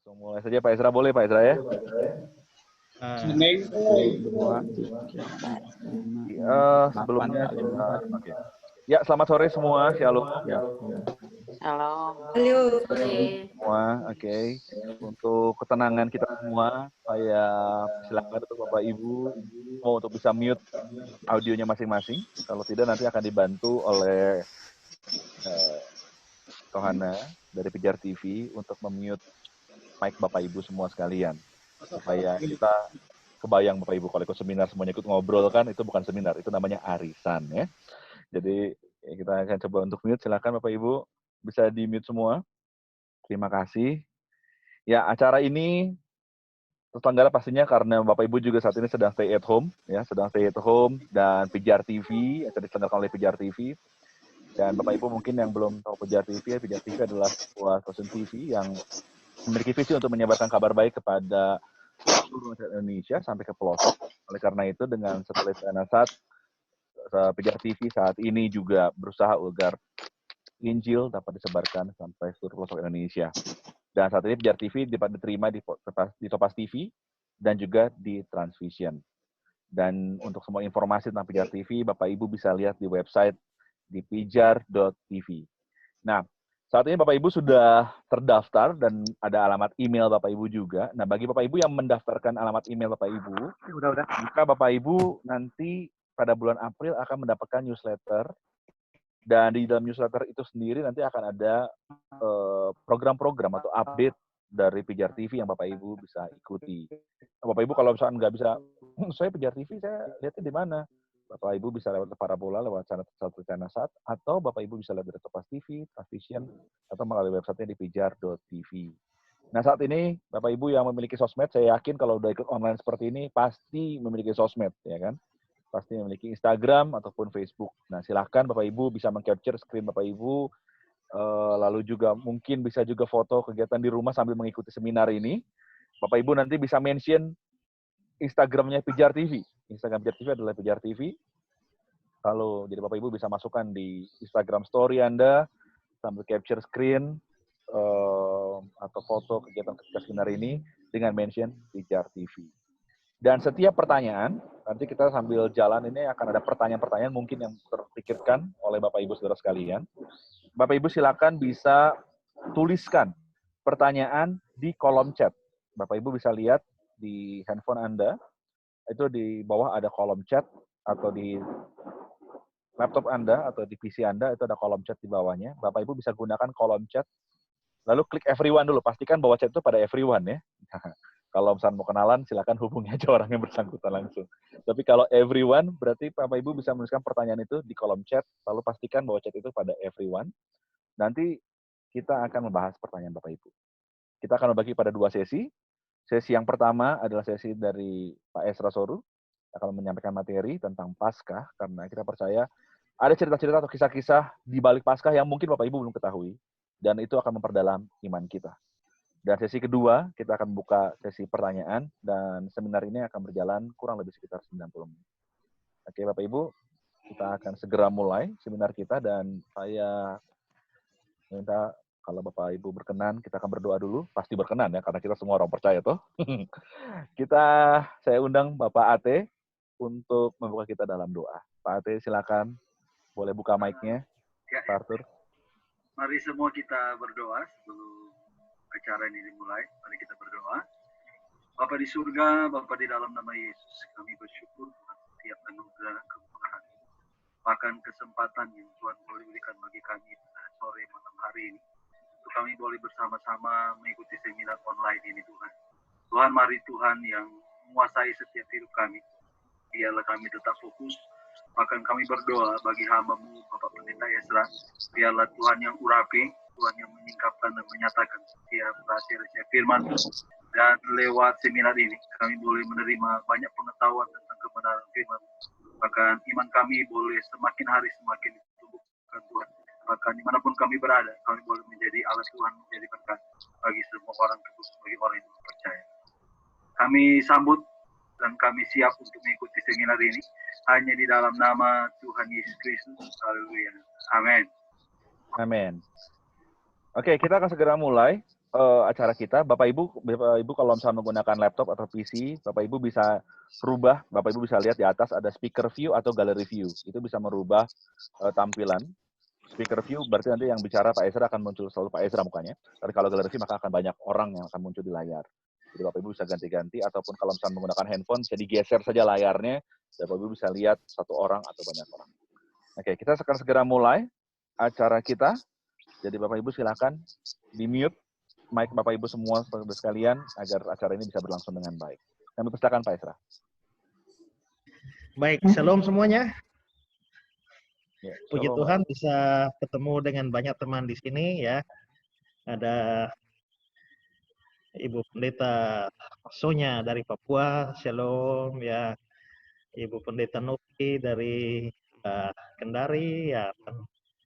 Langsung mulai saja Pak Ezra, boleh Pak Ezra ya? Sebelumnya, oke. Ya, selamat sore semua, Shalom. Shalom. Halo. Semua, oke. Untuk ketenangan kita semua, saya silakan untuk Bapak Ibu mau untuk bisa mute audionya masing-masing. Kalau tidak nanti akan dibantu oleh Tohana dari Pijar TV untuk memute mic Bapak Ibu semua sekalian. Supaya kita kebayang Bapak Ibu kalau ikut seminar semuanya ikut ngobrol kan, itu bukan seminar, itu namanya arisan ya. Jadi kita akan coba untuk mute, silakan Bapak Ibu bisa di mute semua. Terima kasih. Ya, acara ini terselenggara pastinya karena Bapak Ibu juga saat ini sedang stay at home ya, sedang stay at home dan Pijar TV, acara diselenggarakan oleh Pijar TV. Dan Bapak Ibu mungkin yang belum tahu Pijar TV, Pijar TV adalah sebuah stasiun TV yang memiliki visi untuk menyebarkan kabar baik kepada seluruh masyarakat Indonesia sampai ke pelosok. Oleh karena itu dengan satelit Anasat, Pijar TV saat ini juga berusaha agar Injil dapat disebarkan sampai seluruh pelosok Indonesia. Dan saat ini Pijar TV dapat diterima di Topas TV dan juga di Transvision. Dan untuk semua informasi tentang Pijar TV, Bapak Ibu bisa lihat di website di pijar.tv. Nah, saat ini Bapak Ibu sudah terdaftar dan ada alamat email Bapak Ibu juga. Nah, bagi Bapak Ibu yang mendaftarkan alamat email Bapak Ibu, maka Bapak Ibu nanti pada bulan April akan mendapatkan newsletter. Dan di dalam newsletter itu sendiri nanti akan ada program-program atau update dari Pijar TV yang Bapak Ibu bisa ikuti. Nah, Bapak Ibu kalau misalnya nggak bisa, saya Pijar TV, saya lihatnya di mana? Bapak Ibu bisa lewat parabola, lewat channel Sat, atau Bapak Ibu bisa lihat dari Topas TV, Transvision, atau melalui websitenya di pijar.tv. Nah, saat ini Bapak Ibu yang memiliki sosmed, saya yakin kalau udah ikut online seperti ini, pasti memiliki sosmed, ya kan? Pasti memiliki Instagram ataupun Facebook. Nah, silahkan Bapak Ibu bisa meng-capture screen Bapak Ibu, lalu juga mungkin bisa juga foto kegiatan di rumah sambil mengikuti seminar ini. Bapak Ibu nanti bisa mention Instagramnya Pijar TV. Instagram Pijar TV adalah Pijar TV. Lalu jadi Bapak Ibu bisa masukkan di Instagram story Anda sambil capture screen atau foto kegiatan seminar ini dengan mention Pijar TV. Dan setiap pertanyaan, nanti kita sambil jalan ini akan ada pertanyaan-pertanyaan mungkin yang terpikirkan oleh Bapak Ibu saudara sekalian. Bapak Ibu silakan bisa tuliskan pertanyaan di kolom chat. Bapak Ibu bisa lihat di handphone Anda, itu di bawah ada kolom chat, atau di laptop Anda atau di PC Anda itu ada kolom chat di bawahnya. Bapak Ibu bisa gunakan kolom chat, lalu klik everyone dulu, pastikan bahwa chat itu pada everyone ya. Kalau misalnya mau kenalan, silakan hubungi aja orang yang bersangkutan langsung. Tapi kalau everyone, berarti Bapak Ibu bisa menuliskan pertanyaan itu di kolom chat, lalu pastikan bahwa chat itu pada everyone. Nanti kita akan membahas pertanyaan Bapak Ibu. Kita akan membagi pada 2 sesi. Sesi yang pertama adalah sesi dari Pak Ezra Soru, akan menyampaikan materi tentang Paskah, karena kita percaya ada cerita-cerita atau kisah-kisah di balik Paskah yang mungkin Bapak Ibu belum ketahui, dan itu akan memperdalam iman kita. Dan sesi kedua, kita akan buka sesi pertanyaan, dan seminar ini akan berjalan kurang lebih sekitar 90 menit. Oke, Bapak Ibu, kita akan segera mulai seminar kita, dan saya minta kalau Bapak Ibu berkenan, kita akan berdoa dulu. Pasti berkenan ya, karena kita semua orang percaya toh. Saya undang Bapak Ate untuk membuka kita dalam doa. Pak Ate, silakan. Boleh buka mic-nya, Pak Arthur. Mari semua kita berdoa sebelum acara ini dimulai. Mari kita berdoa. Bapa di surga, Bapa di dalam nama Yesus, kami bersyukur atas setiap anugerah kemurahan, bahkan kesempatan yang Tuhan boleh berikan bagi kami sore malam hari ini. Untuk kami boleh bersama-sama mengikuti seminar online ini Tuhan. Tuhan, mari Tuhan yang menguasai setiap hidup kami. Biarlah kami tetap fokus. Bahkan kami berdoa bagi hamba-Mu, Bapak Pendeta Ezra. Biarlah Tuhan yang urapi, Tuhan yang menyingkapkan dan menyatakan setiap rahasia-rahasia firman. Dan lewat seminar ini, kami boleh menerima banyak pengetahuan tentang kebenaran firman. Bahkan iman kami boleh semakin hari semakin ditumbuhkan Tuhan. Bahkan dimanapun kami berada, kami boleh menjadi alat Tuhan, menjadi berkat bagi semua orang, terkhusus bagi orang yang percaya. Kami sambut dan kami siap untuk mengikuti seminar ini hanya di dalam nama Tuhan Yesus Kristus. Haleluya. Amin. Amin. Oke, kita akan segera mulai. acara kita, Bapak Ibu kalau misalnya menggunakan laptop atau PC, Bapak Ibu bisa rubah, Bapak Ibu bisa lihat di atas ada speaker view atau gallery view. Itu bisa merubah tampilan. Speaker view berarti nanti yang bicara Pak Ezra akan muncul selalu Pak Ezra mukanya. Tapi kalau gallery view maka akan banyak orang yang akan muncul di layar. Jadi Bapak Ibu bisa ganti-ganti, ataupun kalau misalnya menggunakan handphone bisa digeser saja layarnya, dan Bapak Ibu bisa lihat satu orang atau banyak orang. Oke, kita akan segera mulai acara kita. Jadi Bapak Ibu silakan di-mute mic Bapak Ibu semua sekalian agar acara ini bisa berlangsung dengan baik. Kami persilakan Pak Ezra. Baik, shalom semuanya. Ya, Puji shalom, Tuhan Pak. bisa ketemu dengan banyak teman di sini ya. Ada Ibu Pendeta Sonya dari Papua, shalom ya. Ibu Pendeta Nuki dari Kendari ya. Dan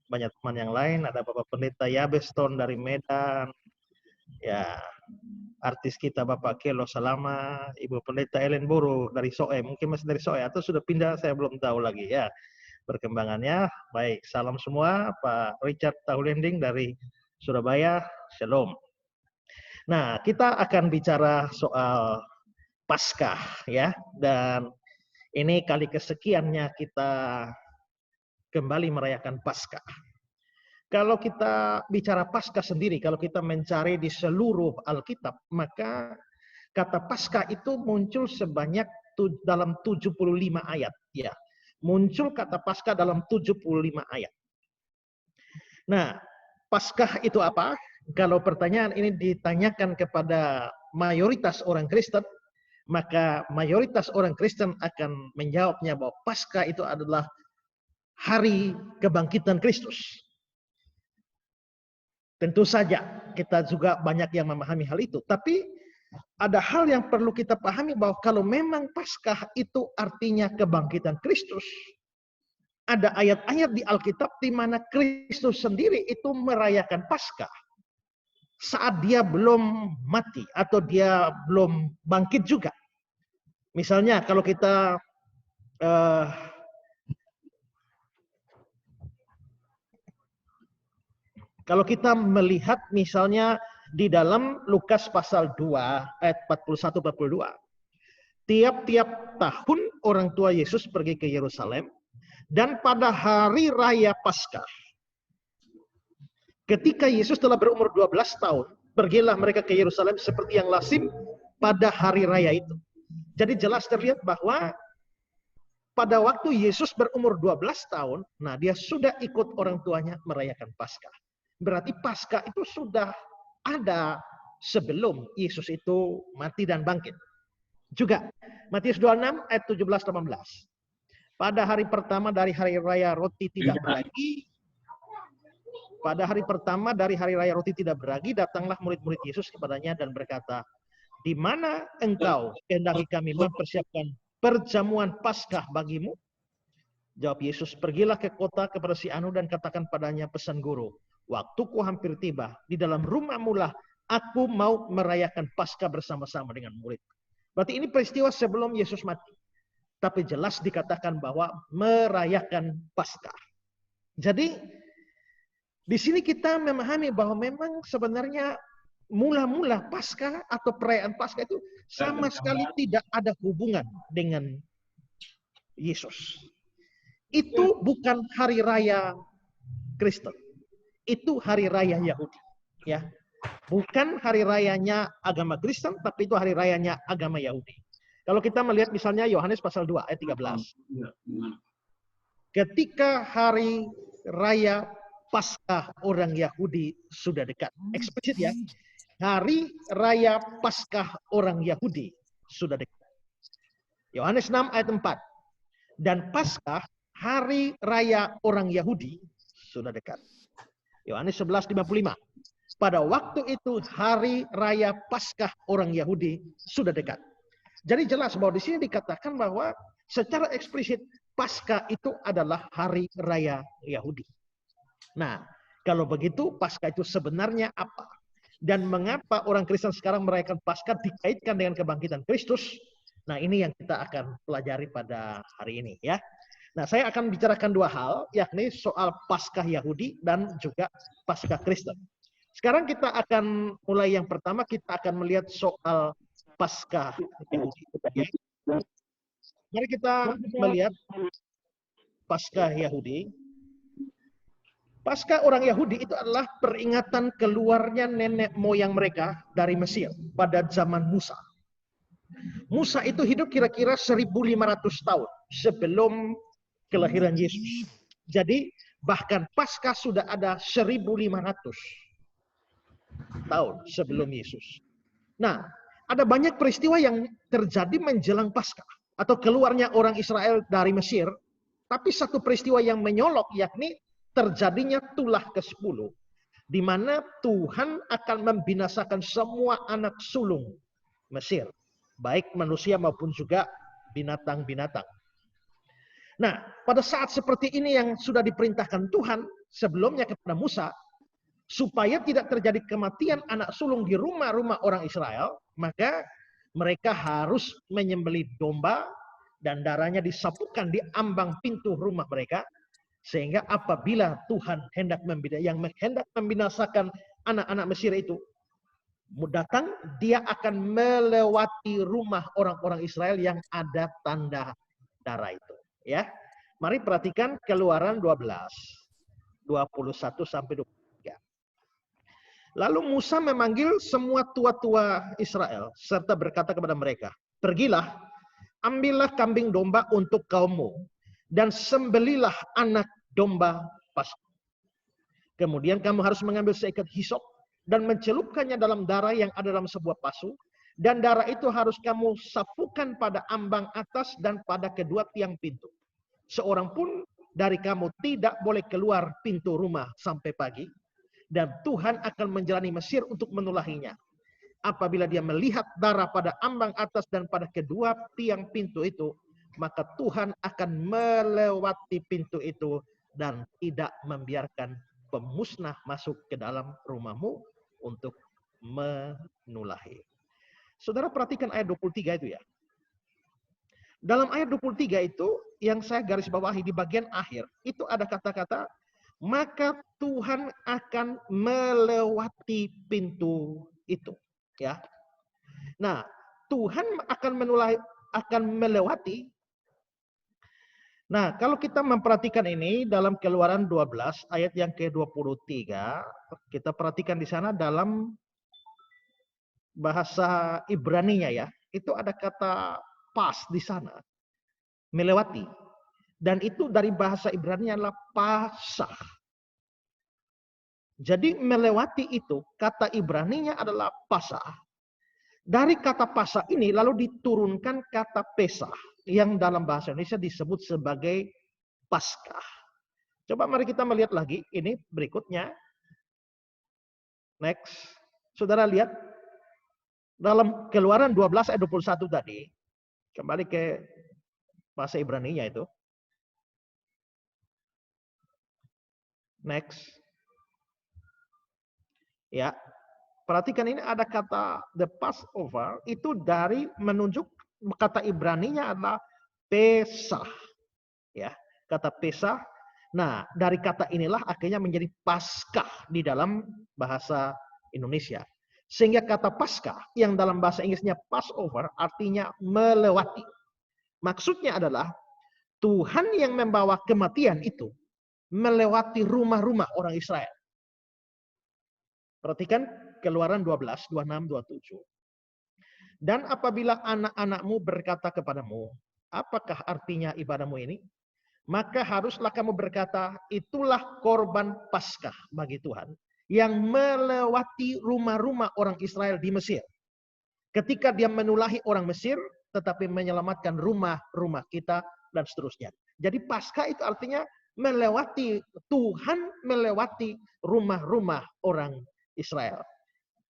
banyak teman yang lain, ada Bapak Pendeta Yabeston dari Medan. Ya, artis kita Bapak Kelo Salama, Ibu Pendeta Ellen Buru dari Soe, mungkin masih dari Soe atau sudah pindah, saya belum tahu lagi ya perkembangannya. Baik, salam semua, Pak Richard Taulending dari Surabaya, shalom. Nah, kita akan bicara soal Paskah ya, dan ini kali kesekiannya kita kembali merayakan Paskah. Kalau kita bicara Paskah sendiri, kalau kita mencari di seluruh Alkitab, maka kata Paskah itu muncul sebanyak dalam 75 ayat. Ya, muncul kata Paskah dalam 75 ayat. Nah, Paskah itu apa? Kalau pertanyaan ini ditanyakan kepada mayoritas orang Kristen, maka mayoritas orang Kristen akan menjawabnya bahwa Paskah itu adalah hari kebangkitan Kristus. Tentu saja kita juga banyak yang memahami hal itu. Tapi ada hal yang perlu kita pahami bahwa kalau memang Paskah itu artinya kebangkitan Kristus, ada ayat-ayat di Alkitab di mana Kristus sendiri itu merayakan Paskah saat dia belum mati atau dia belum bangkit juga. Misalnya kalau kita melihat misalnya di dalam Lukas pasal 2 ayat 41-42. Tiap-tiap tahun orang tua Yesus pergi ke Yerusalem, dan pada hari raya Paskah, ketika Yesus telah berumur 12 tahun, pergilah mereka ke Yerusalem seperti yang lazim pada hari raya itu. Jadi jelas terlihat bahwa pada waktu Yesus berumur 12 tahun, nah dia sudah ikut orang tuanya merayakan Paskah. Berarti Paskah itu sudah ada sebelum Yesus itu mati dan bangkit. Juga Matius 26 ayat 17-18. Pada hari pertama dari hari raya roti tidak beragi, pada hari pertama dari hari raya roti tidak beragi, datanglah murid-murid Yesus kepadanya dan berkata, "Di mana engkau kehendaki kami mempersiapkan perjamuan Paskah bagimu?" Jawab Yesus, "Pergilah ke kota kepada si anu dan katakan padanya, pesan guru, waktuku hampir tiba, di dalam rumahmu lah aku mau merayakan Paskah bersama-sama dengan murid." Berarti ini peristiwa sebelum Yesus mati. Tapi jelas dikatakan bahwa merayakan Paskah. Jadi di sini kita memahami bahwa memang sebenarnya mula-mula Paskah atau perayaan Paskah itu sama sekali tidak ada hubungan dengan Yesus. Itu bukan hari raya Kristen. Itu hari raya Yahudi, ya. Bukan hari rayanya agama Kristen, tapi itu hari rayanya agama Yahudi. Kalau kita melihat misalnya Yohanes pasal 2 ayat 13. Ketika hari raya Paskah orang Yahudi sudah dekat. Eksplisit ya. Hari raya Paskah orang Yahudi sudah dekat. Yohanes 6 ayat 4. Dan Paskah hari raya orang Yahudi sudah dekat. Yohanes 11:55. Pada waktu itu hari raya Paskah orang Yahudi sudah dekat. Jadi jelas bahwa di sini dikatakan bahwa secara eksplisit Paskah itu adalah hari raya Yahudi. Nah, kalau begitu Paskah itu sebenarnya apa? Dan mengapa orang Kristen sekarang merayakan Paskah dikaitkan dengan kebangkitan Kristus? Nah, ini yang kita akan pelajari pada hari ini ya. Nah, saya akan bicarakan dua hal, yakni soal Paskah Yahudi dan juga Paskah Kristen. Sekarang kita akan mulai yang pertama, kita akan melihat soal Paskah Yahudi. Okay? Mari kita melihat Paskah Yahudi. Paskah orang Yahudi itu adalah peringatan keluarnya nenek moyang mereka dari Mesir pada zaman Musa. Musa itu hidup kira-kira 1500 tahun sebelum kelahiran Yesus. Jadi bahkan Paskah sudah ada 1500 tahun sebelum Yesus. Nah, ada banyak peristiwa yang terjadi menjelang Paskah atau keluarnya orang Israel dari Mesir. Tapi satu peristiwa yang menyolok yakni terjadinya tulah ke-10, di mana Tuhan akan membinasakan semua anak sulung Mesir, baik manusia maupun juga binatang-binatang. Nah, pada saat seperti ini yang sudah diperintahkan Tuhan sebelumnya kepada Musa, supaya tidak terjadi kematian anak sulung di rumah-rumah orang Israel, maka mereka harus menyembelih domba dan darahnya disapukan di ambang pintu rumah mereka, sehingga apabila Tuhan hendak membinasakan anak-anak Mesir itu datang, dia akan melewati rumah orang-orang Israel yang ada tanda darah itu. Ya, mari perhatikan Keluaran 12, 21 sampai 23. Lalu Musa memanggil semua tua-tua Israel serta berkata kepada mereka, "Pergilah, ambillah kambing domba untuk kaummu dan sembelilah anak domba Paskah. Kemudian kamu harus mengambil seikat hisop dan mencelupkannya dalam darah yang ada dalam sebuah pasu, dan darah itu harus kamu sapukan pada ambang atas dan pada kedua tiang pintu. Seorang pun dari kamu tidak boleh keluar pintu rumah sampai pagi, dan Tuhan akan menjalani Mesir untuk menulahinya. Apabila dia melihat darah pada ambang atas dan pada kedua tiang pintu itu, maka Tuhan akan melewati pintu itu dan tidak membiarkan pemusnah masuk ke dalam rumahmu untuk menulahi." Saudara perhatikan ayat 23 itu ya. Dalam ayat 23 itu yang saya garis bawahi di bagian akhir, itu ada kata-kata, maka Tuhan akan melewati pintu itu. Ya. Nah, Tuhan akan melewati. Nah, kalau kita memperhatikan ini dalam Keluaran 12 ayat yang ke-23, kita perhatikan di sana dalam bahasa Ibraninya ya, itu ada kata pas di sana, melewati. Dan itu dari bahasa Ibrani adalah pasah. Jadi melewati itu, kata Ibraninya adalah pasah. Dari kata pasah ini lalu diturunkan kata pesah, yang dalam bahasa Indonesia disebut sebagai Paskah. Coba mari kita melihat lagi ini berikutnya. Next. Saudara lihat dalam Keluaran 12 ayat 21 tadi. Kembali ke bahasa Ibraninya itu. Next. Ya. Perhatikan ini ada kata the Passover itu dari menunjuk kata Ibraninya adalah Pesah. Ya, kata Pesah. Nah, dari kata inilah akhirnya menjadi Paskah di dalam bahasa Indonesia. Sehingga kata Paskah yang dalam bahasa Inggrisnya Passover artinya melewati. Maksudnya adalah Tuhan yang membawa kematian itu melewati rumah-rumah orang Israel. Perhatikan Keluaran 12, 26, 27. Dan apabila anak-anakmu berkata kepadamu, apakah artinya ibadahmu ini? Maka haruslah kamu berkata, itulah korban Paskah bagi Tuhan yang melewati rumah-rumah orang Israel di Mesir. Ketika dia menulahi orang Mesir, tetapi menyelamatkan rumah-rumah kita dan seterusnya. Jadi Paskah itu artinya melewati, Tuhan melewati rumah-rumah orang Israel.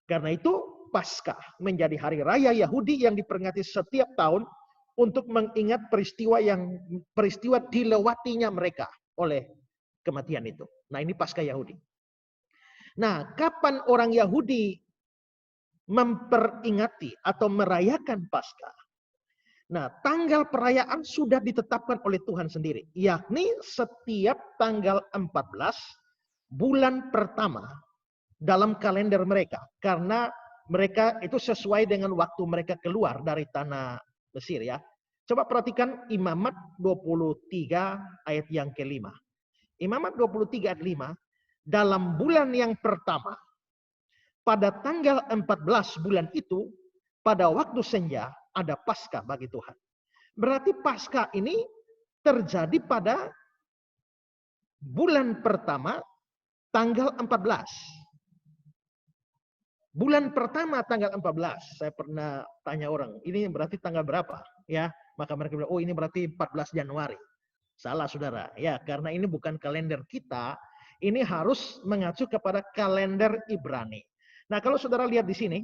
Karena itu Paskah menjadi hari raya Yahudi yang diperingati setiap tahun untuk mengingat peristiwa dilewatinya mereka oleh kematian itu. Nah, ini Paskah Yahudi. Nah, kapan orang Yahudi memperingati atau merayakan Paskah? Nah, tanggal perayaan sudah ditetapkan oleh Tuhan sendiri, yakni setiap tanggal 14 bulan pertama dalam kalender mereka. Karena mereka itu sesuai dengan waktu mereka keluar dari tanah Mesir ya. Coba perhatikan Imamat 23 ayat yang kelima. Imamat 23 ayat 5. Dalam bulan yang pertama, pada tanggal 14 bulan itu, pada waktu senja, ada Paskah bagi Tuhan. Berarti Paskah ini terjadi pada bulan pertama, tanggal 14. Bulan pertama tanggal 14, saya pernah tanya orang, ini berarti tanggal berapa? Ya, maka mereka bilang, oh ini berarti 14 Januari. Salah saudara, ya karena ini bukan kalender kita, ini harus mengacu kepada kalender Ibrani. Nah kalau saudara lihat di sini,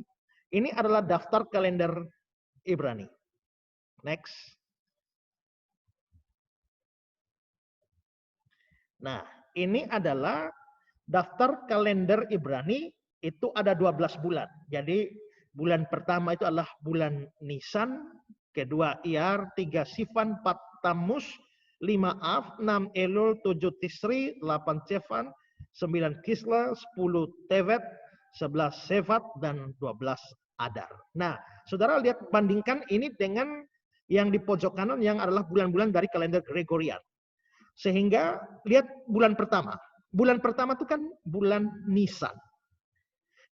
ini adalah daftar kalender Ibrani. Next. Nah ini adalah daftar kalender Ibrani. Itu ada 12 bulan. Jadi bulan pertama itu adalah bulan Nisan, kedua Iyar, 3 Sivan, 4 Tammuz, 5 Av, 6 Elul, 7 Tisri, 8 Cevan, 9 Kisla, 10 Tevet, 11 Sefat, dan 12 Adar. Nah, saudara lihat, bandingkan ini dengan yang di pojok kanan yang adalah bulan-bulan dari kalender Gregorian. Sehingga lihat bulan pertama. Bulan pertama itu kan bulan Nisan.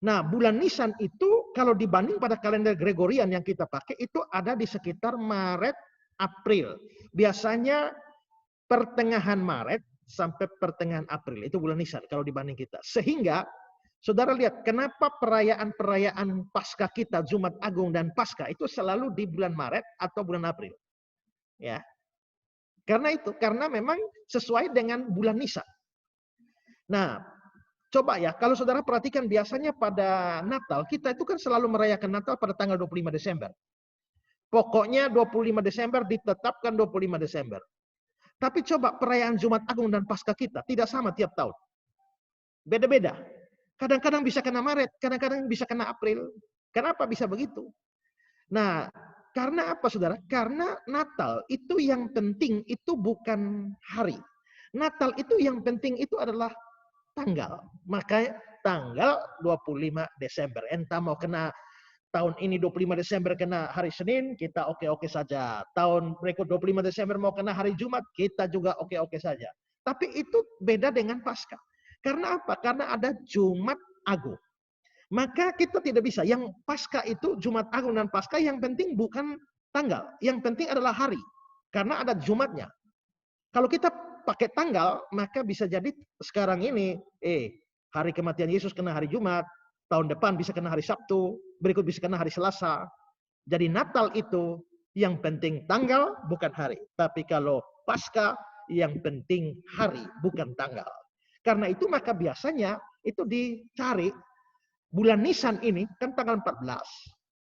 Nah, bulan Nisan itu kalau dibanding pada kalender Gregorian yang kita pakai itu ada di sekitar Maret, April. Biasanya pertengahan Maret sampai pertengahan April. Itu bulan Nisan kalau dibanding kita. Sehingga, saudara lihat kenapa perayaan-perayaan Paskah kita, Jumat Agung dan Paskah itu selalu di bulan Maret atau bulan April. Ya. Karena memang sesuai dengan bulan Nisan. Nah, coba ya, kalau saudara perhatikan biasanya pada Natal, kita itu kan selalu merayakan Natal pada tanggal 25 Desember. Pokoknya 25 Desember ditetapkan 25 Desember. Tapi coba perayaan Jumat Agung dan Paskah kita tidak sama tiap tahun. Beda-beda. Kadang-kadang bisa kena Maret, kadang-kadang bisa kena April. Kenapa bisa begitu? Nah, karena apa saudara? Karena Natal itu yang penting itu bukan hari. Natal itu yang penting itu adalah tanggal. Maka tanggal 25 Desember. Entah mau kena tahun ini 25 Desember kena hari Senin, kita oke-oke saja. Tahun berikut 25 Desember mau kena hari Jumat, kita juga oke-oke saja. Tapi itu beda dengan Paskah. Karena apa? Karena ada Jumat Agung. Maka kita tidak bisa. Yang Paskah itu, Jumat Agung dan Paskah yang penting bukan tanggal. Yang penting adalah hari. Karena ada Jumatnya. Kalau kita pakai tanggal, maka bisa jadi sekarang ini, hari kematian Yesus kena hari Jumat, tahun depan bisa kena hari Sabtu, berikut bisa kena hari Selasa. Jadi Natal itu yang penting tanggal, bukan hari. Tapi kalau Paskah, yang penting hari, bukan tanggal. Karena itu maka biasanya itu dicari, bulan Nisan ini, kan tanggal 14.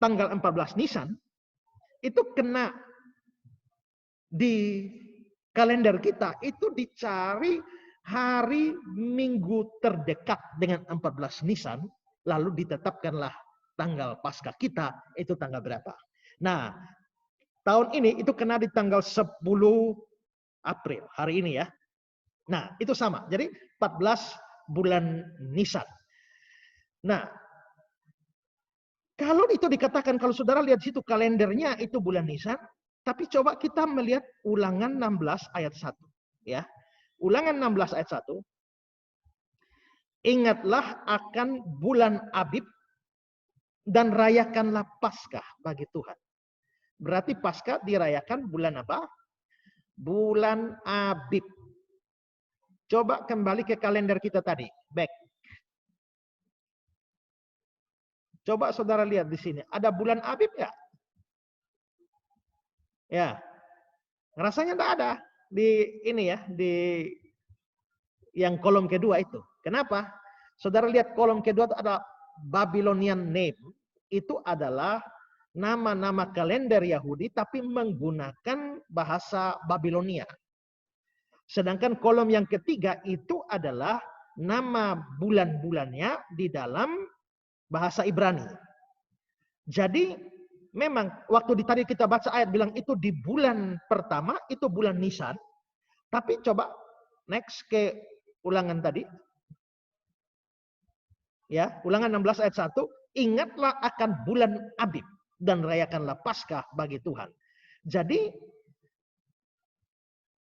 Tanggal 14 Nisan, itu kena di kalender kita itu dicari hari Minggu terdekat dengan 14 Nisan, lalu ditetapkanlah tanggal Paskah kita itu tanggal berapa. Nah, tahun ini itu kena di tanggal 10 April, hari ini ya. Nah, itu sama. Jadi 14 bulan Nisan. Nah, kalau itu dikatakan, kalau saudara lihat situ kalendernya itu bulan Nisan, tapi coba kita melihat Ulangan 16 ayat 1. Ya. Ulangan 16 ayat 1. Ingatlah akan bulan Abib dan rayakanlah Paskah bagi Tuhan. Berarti Paskah dirayakan bulan apa? Bulan Abib. Coba kembali ke kalender kita tadi. Back. Coba saudara lihat di sini. Ada bulan Abib nggak? Ya, rasanya tidak ada di ini ya, di yang kolom kedua itu. Kenapa? Saudara lihat kolom kedua itu ada Babylonian name. Itu adalah nama-nama kalender Yahudi tapi menggunakan bahasa Babilonia. Sedangkan kolom yang ketiga itu adalah nama bulan-bulannya di dalam bahasa Ibrani. Jadi memang waktu tadi kita baca ayat bilang itu di bulan pertama, itu bulan Nisan. Tapi coba next ke Ulangan tadi. Ya, Ulangan 16 ayat 1, ingatlah akan bulan Abib dan rayakanlah Paskah bagi Tuhan. Jadi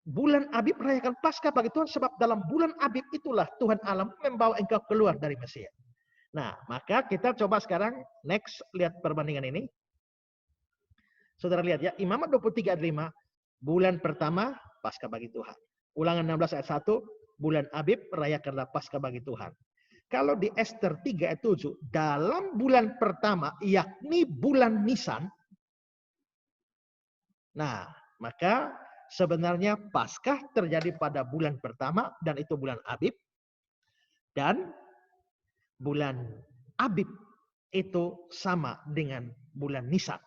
bulan Abib rayakan Paskah bagi Tuhan, sebab dalam bulan Abib itulah Tuhan Allah membawa engkau keluar dari Mesir. Nah, maka kita coba sekarang next lihat perbandingan ini. Saudara lihat ya, Imamat 23 ayat 5, bulan pertama Paskah bagi Tuhan. Ulangan 16 ayat 1, bulan Abib rayakanlah Paskah bagi Tuhan. Kalau di Ester 3 ayat 7, dalam bulan pertama yakni bulan Nisan. Nah, maka sebenarnya Paskah terjadi pada bulan pertama dan itu bulan Abib. Dan bulan Abib itu sama dengan bulan Nisan.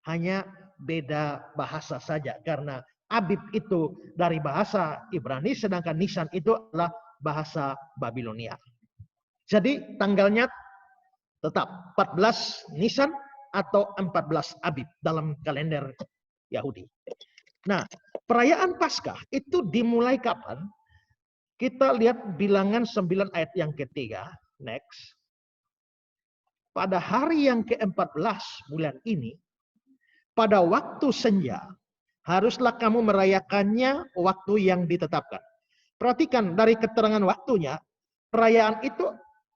Hanya beda bahasa saja, karena Abib itu dari bahasa Ibrani sedangkan Nisan itu adalah bahasa Babilonia. Jadi tanggalnya tetap 14 Nisan atau 14 Abib dalam kalender Yahudi. Nah, perayaan Paskah itu dimulai kapan? Kita lihat Bilangan 9 ayat yang ketiga. Next. Pada hari yang ke-14 bulan ini, pada waktu senja, haruslah kamu merayakannya waktu yang ditetapkan. Perhatikan dari keterangan waktunya, perayaan itu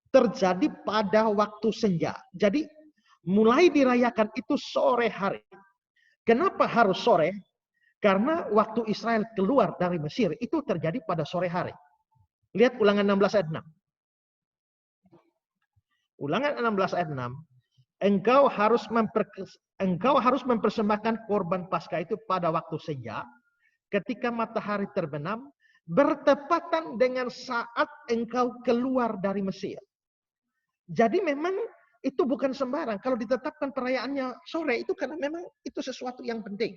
terjadi pada waktu senja. Jadi mulai dirayakan itu sore hari. Kenapa harus sore? Karena waktu Israel keluar dari Mesir itu terjadi pada sore hari. Lihat Ulangan 16 ayat 6. Ulangan 16 ayat 6. Engkau harus mempersembahkan korban Paskah itu pada waktu senja, ketika matahari terbenam, bertepatan dengan saat engkau keluar dari Mesir. Jadi memang itu bukan sembarang. Kalau ditetapkan perayaannya sore itu karena memang itu sesuatu yang penting.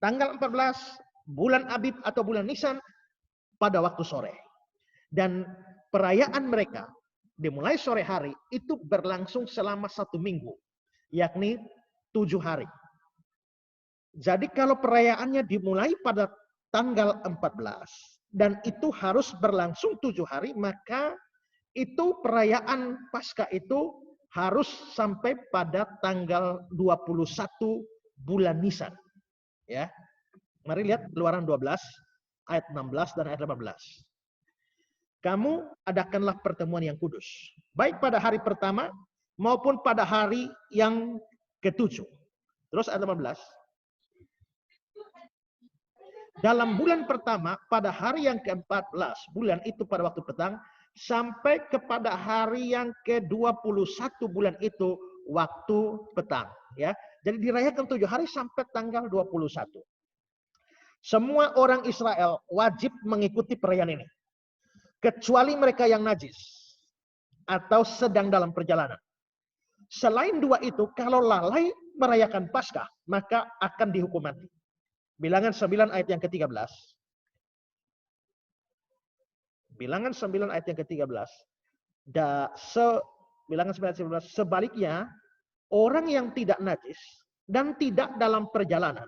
Tanggal 14 bulan Abib atau bulan Nisan pada waktu sore. Dan perayaan mereka dimulai sore hari itu berlangsung selama 1 minggu. Yakni 7 hari. Jadi kalau perayaannya dimulai pada tanggal 14 dan itu harus berlangsung 7 hari, maka itu perayaan Paskah itu harus sampai pada tanggal 21 bulan Nisan. Ya. Mari lihat Keluaran 12 ayat 16 dan ayat 18. Kamu adakanlah pertemuan yang kudus, baik pada hari pertama maupun pada hari yang ke-7. Terus ayat 18. Dalam bulan pertama pada hari yang ke-14 bulan itu pada waktu petang, sampai kepada hari yang ke-21 bulan itu waktu petang. Ya, jadi dirayakan 7 hari sampai tanggal 21. Semua orang Israel wajib mengikuti perayaan ini, kecuali mereka yang najis atau sedang dalam perjalanan. Selain dua itu, kalau lalai merayakan Paskah, maka akan dihukum mati. Bilangan 9 ayat yang ke-13. Bilangan 9 ayat yang ke-13. Bilangan 9 ayat 13. Sebaliknya, orang yang tidak najis dan tidak dalam perjalanan,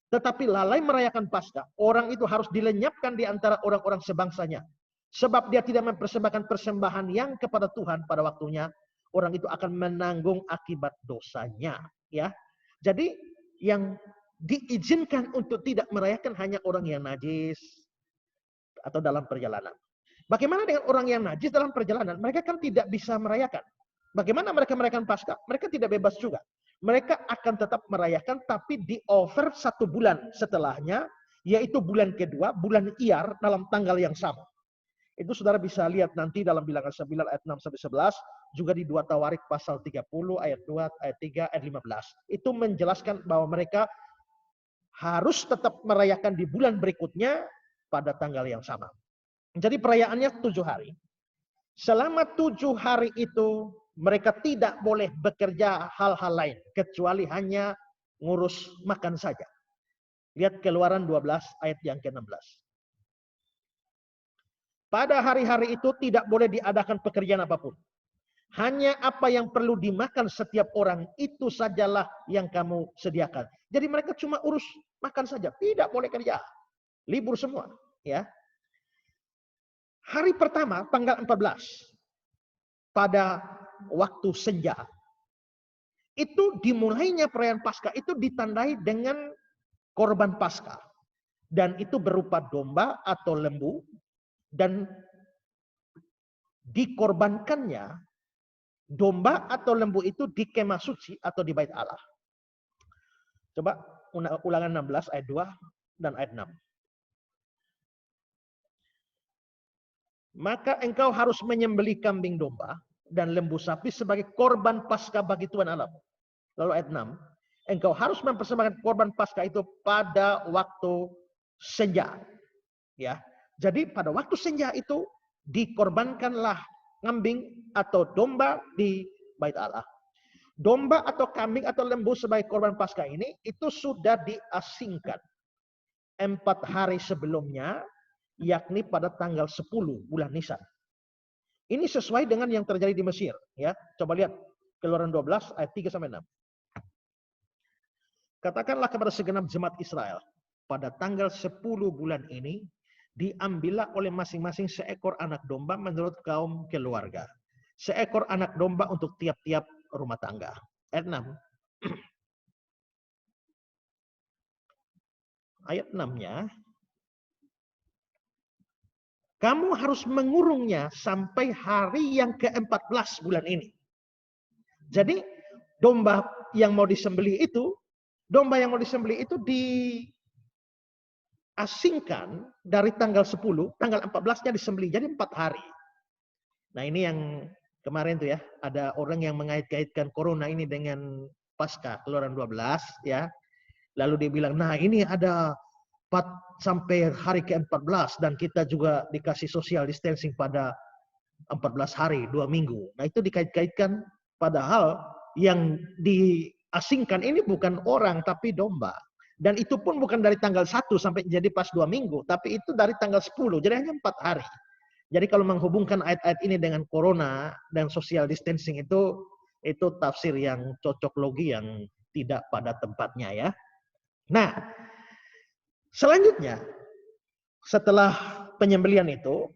tetapi lalai merayakan Paskah, orang itu harus dilenyapkan di antara orang-orang sebangsanya. Sebab dia tidak mempersembahkan persembahan yang kepada Tuhan pada waktunya, orang itu akan menanggung akibat dosanya. Ya, jadi yang diizinkan untuk tidak merayakan hanya orang yang najis atau dalam perjalanan. Bagaimana dengan orang yang najis dalam perjalanan? Mereka kan tidak bisa merayakan. Bagaimana mereka merayakan Paskah? Mereka tidak bebas juga. Mereka akan tetap merayakan, tapi di over 1 bulan setelahnya, yaitu bulan kedua, bulan Iyar, dalam tanggal yang sama. Itu saudara bisa lihat nanti dalam Bilangan 9 ayat 6-11, juga di 2 Tawarik pasal 30 ayat 2, ayat 3, ayat 15. Itu menjelaskan bahwa mereka harus tetap merayakan di bulan berikutnya pada tanggal yang sama. Jadi perayaannya 7 hari. Selama 7 hari itu mereka tidak boleh bekerja hal-hal lain kecuali hanya ngurus makan saja. Lihat Keluaran 12 ayat yang ke-16. Pada hari-hari itu tidak boleh diadakan pekerjaan apapun. Hanya apa yang perlu dimakan setiap orang, itu sajalah yang kamu sediakan. Jadi mereka cuma urus makan saja, tidak boleh kerja. Libur semua, ya. Hari pertama tanggal 14 pada waktu senja. Itu dimulainya perayaan Paskah itu ditandai dengan korban Paskah. Dan itu berupa domba atau lembu. Dan dikorbankannya domba atau lembu itu di kemah suci atau di bait Allah. Coba Ulangan 16 ayat 2 dan ayat 6. Maka engkau harus menyembelih kambing domba dan lembu sapi sebagai korban Paskah bagi Tuhan Allahmu. Lalu ayat 6. Engkau harus mempersembahkan korban Paskah itu pada waktu senja. Ya. Jadi pada waktu senja itu dikorbankanlah kambing atau domba di bait Allah. Domba atau kambing atau lembu sebagai korban Paskah ini itu sudah diasingkan 4 hari sebelumnya, yakni pada tanggal 10 bulan Nisan. Ini sesuai dengan yang terjadi di Mesir. Ya, coba lihat Keluaran 12 ayat 3 sampai 6. Katakanlah kepada segenap jemaat Israel, pada tanggal 10 bulan ini diambillah oleh masing-masing seekor anak domba menurut kaum keluarga. Seekor anak domba untuk tiap-tiap rumah tangga. Ayat 6. Ayat 6-nya. Kamu harus mengurungnya sampai hari yang ke-14 bulan ini. Jadi domba yang mau disembelih itu diasingkan dari tanggal 10, tanggal 14-nya disembelih. Jadi 4 hari. Nah, ini yang kemarin tuh ya, ada orang yang mengait-kaitkan corona ini dengan Paskah, Keluaran 12 ya. Lalu dia bilang, nah ini ada 4 sampai hari ke-14 dan kita juga dikasih social distancing pada 14 hari, 2 minggu. Nah, itu dikait-kaitkan padahal yang diasingkan ini bukan orang tapi domba. Dan itu pun bukan dari tanggal 1 sampai jadi pas 2 minggu, tapi itu dari tanggal 10. Jadi hanya 4 hari. Jadi kalau menghubungkan ayat-ayat ini dengan corona dan social distancing itu tafsir yang cocok logi yang tidak pada tempatnya ya. Nah, selanjutnya setelah penyembelihan itu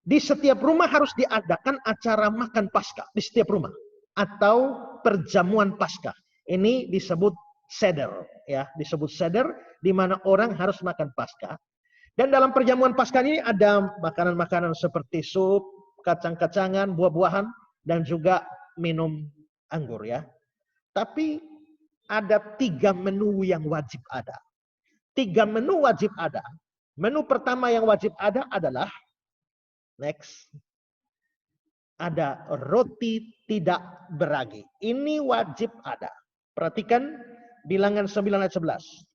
di setiap rumah harus diadakan acara makan Paskah di setiap rumah atau perjamuan Paskah. Ini disebut seder ya, disebut seder di mana orang harus makan Paskah. Dan dalam perjamuan Paskah ini ada makanan-makanan seperti sup, kacang-kacangan, buah-buahan, dan juga minum anggur ya. Tapi ada 3 menu yang wajib ada. 3 menu wajib ada. Menu pertama yang wajib ada adalah, next, ada roti tidak beragi. Ini wajib ada. Perhatikan Bilangan 9 ayat 11.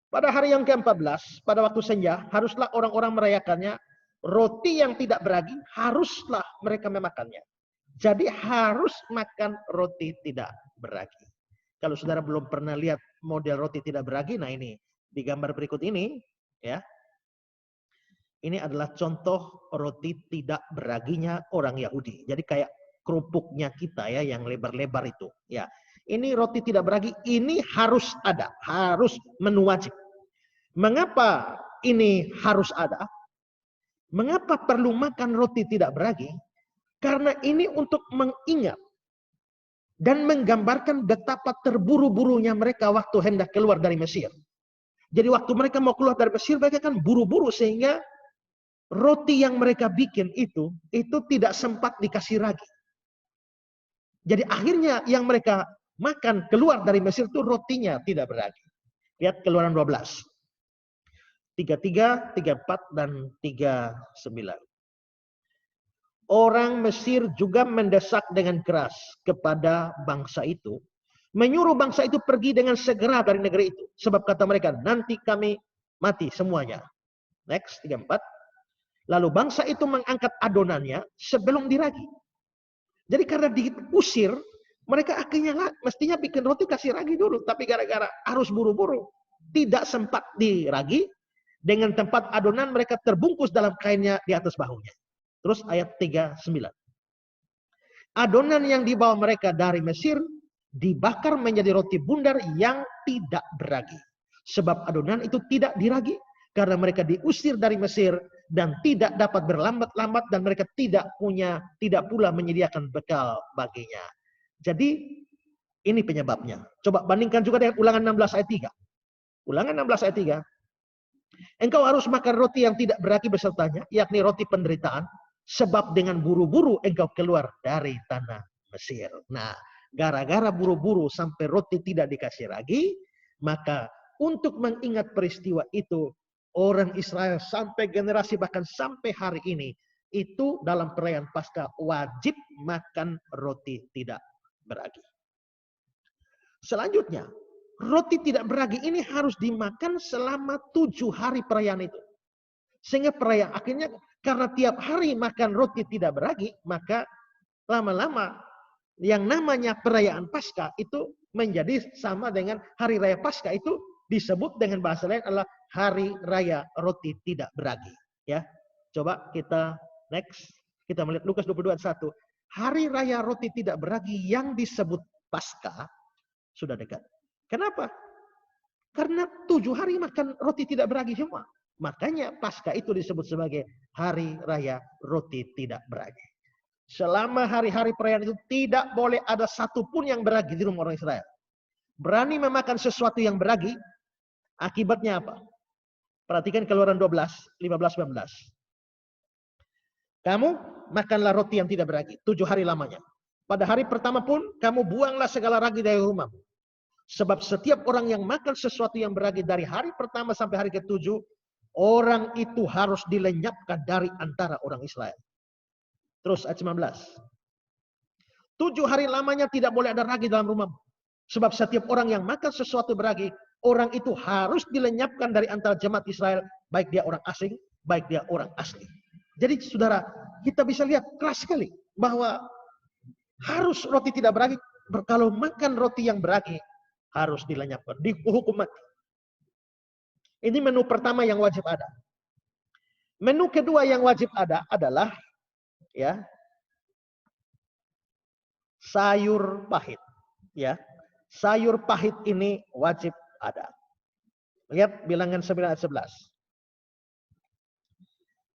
Pada hari yang ke-14, pada waktu senja, haruslah orang-orang merayakannya. Roti yang tidak beragi, haruslah mereka memakannya. Jadi harus makan roti tidak beragi. Kalau saudara belum pernah lihat model roti tidak beragi, nah ini di gambar berikut ini, ya. Ini adalah contoh roti tidak beraginya orang Yahudi. Jadi kayak kerupuknya kita ya, yang lebar-lebar itu. Ya, ini roti tidak beragi, ini harus ada, harus menu wajib. Mengapa ini harus ada? Mengapa perlu makan roti tidak beragi? Karena ini untuk mengingat dan menggambarkan betapa terburu-burunya mereka waktu hendak keluar dari Mesir. Jadi waktu mereka mau keluar dari Mesir, mereka kan buru-buru sehingga roti yang mereka bikin itu tidak sempat dikasih ragi. Jadi akhirnya yang mereka makan keluar dari Mesir itu rotinya tidak beragi. Lihat Keluaran 12. 33, 34, dan 39. Orang Mesir juga mendesak dengan keras kepada bangsa itu, menyuruh bangsa itu pergi dengan segera dari negeri itu. Sebab kata mereka, nanti kami mati semuanya. Next, 34. Lalu bangsa itu mengangkat adonannya sebelum diragi. Jadi karena diusir, mereka akhirnya mestinya bikin roti kasih ragi dulu. Tapi gara-gara harus buru-buru, tidak sempat diragi. Dengan tempat adonan mereka terbungkus dalam kainnya di atas bahunya. Terus ayat 39. Adonan yang dibawa mereka dari Mesir dibakar menjadi roti bundar yang tidak beragi. Sebab adonan itu tidak diragi karena mereka diusir dari Mesir dan tidak dapat berlambat-lambat, dan mereka tidak pula menyediakan bekal baginya. Jadi ini penyebabnya. Coba bandingkan juga dengan Ulangan 16 ayat 3. Ulangan 16 ayat 3. Engkau harus makan roti yang tidak beragi besertanya, yakni roti penderitaan, sebab dengan buru-buru engkau keluar dari tanah Mesir. Nah, gara-gara buru-buru sampai roti tidak dikasih ragi, maka untuk mengingat peristiwa itu, orang Israel sampai generasi bahkan sampai hari ini, itu dalam perayaan Paskah wajib makan roti tidak beragi. Selanjutnya, roti tidak beragi ini harus dimakan selama 7 hari perayaan itu. Sehingga perayaan akhirnya karena tiap hari makan roti tidak beragi, maka lama-lama yang namanya perayaan Paskah itu menjadi sama dengan hari raya Paskah, itu disebut dengan bahasa lain adalah hari raya roti tidak beragi. Ya, coba kita next, kita melihat Lukas 22 ayat 1. Hari raya roti tidak beragi yang disebut Paskah sudah dekat. Kenapa? Karena 7 hari makan roti tidak beragi semua. Makanya Paskah itu disebut sebagai hari raya roti tidak beragi. Selama hari-hari perayaan itu tidak boleh ada satupun yang beragi di rumah orang Israel. Berani memakan sesuatu yang beragi, akibatnya apa? Perhatikan Keluaran 12, 15-19. Kamu makanlah roti yang tidak beragi 7 hari lamanya. Pada hari pertama pun kamu buanglah segala ragi dari rumahmu. Sebab setiap orang yang makan sesuatu yang beragi dari hari pertama sampai hari ke-7, orang itu harus dilenyapkan dari antara orang Israel. Terus ayat 19. 7 hari lamanya tidak boleh ada ragi dalam rumahmu. Sebab setiap orang yang makan sesuatu beragi, orang itu harus dilenyapkan dari antara jemaat Israel, baik dia orang asing, baik dia orang asli. Jadi saudara, kita bisa lihat keras sekali bahwa harus roti tidak beragi. Kalau makan roti yang beragi, harus dilenyapkan, dihukum mati. Ini menu pertama yang wajib ada. Menu kedua yang wajib ada adalah ya sayur pahit. Ya, sayur pahit ini wajib ada. Lihat Bilangan 9 ayat 11.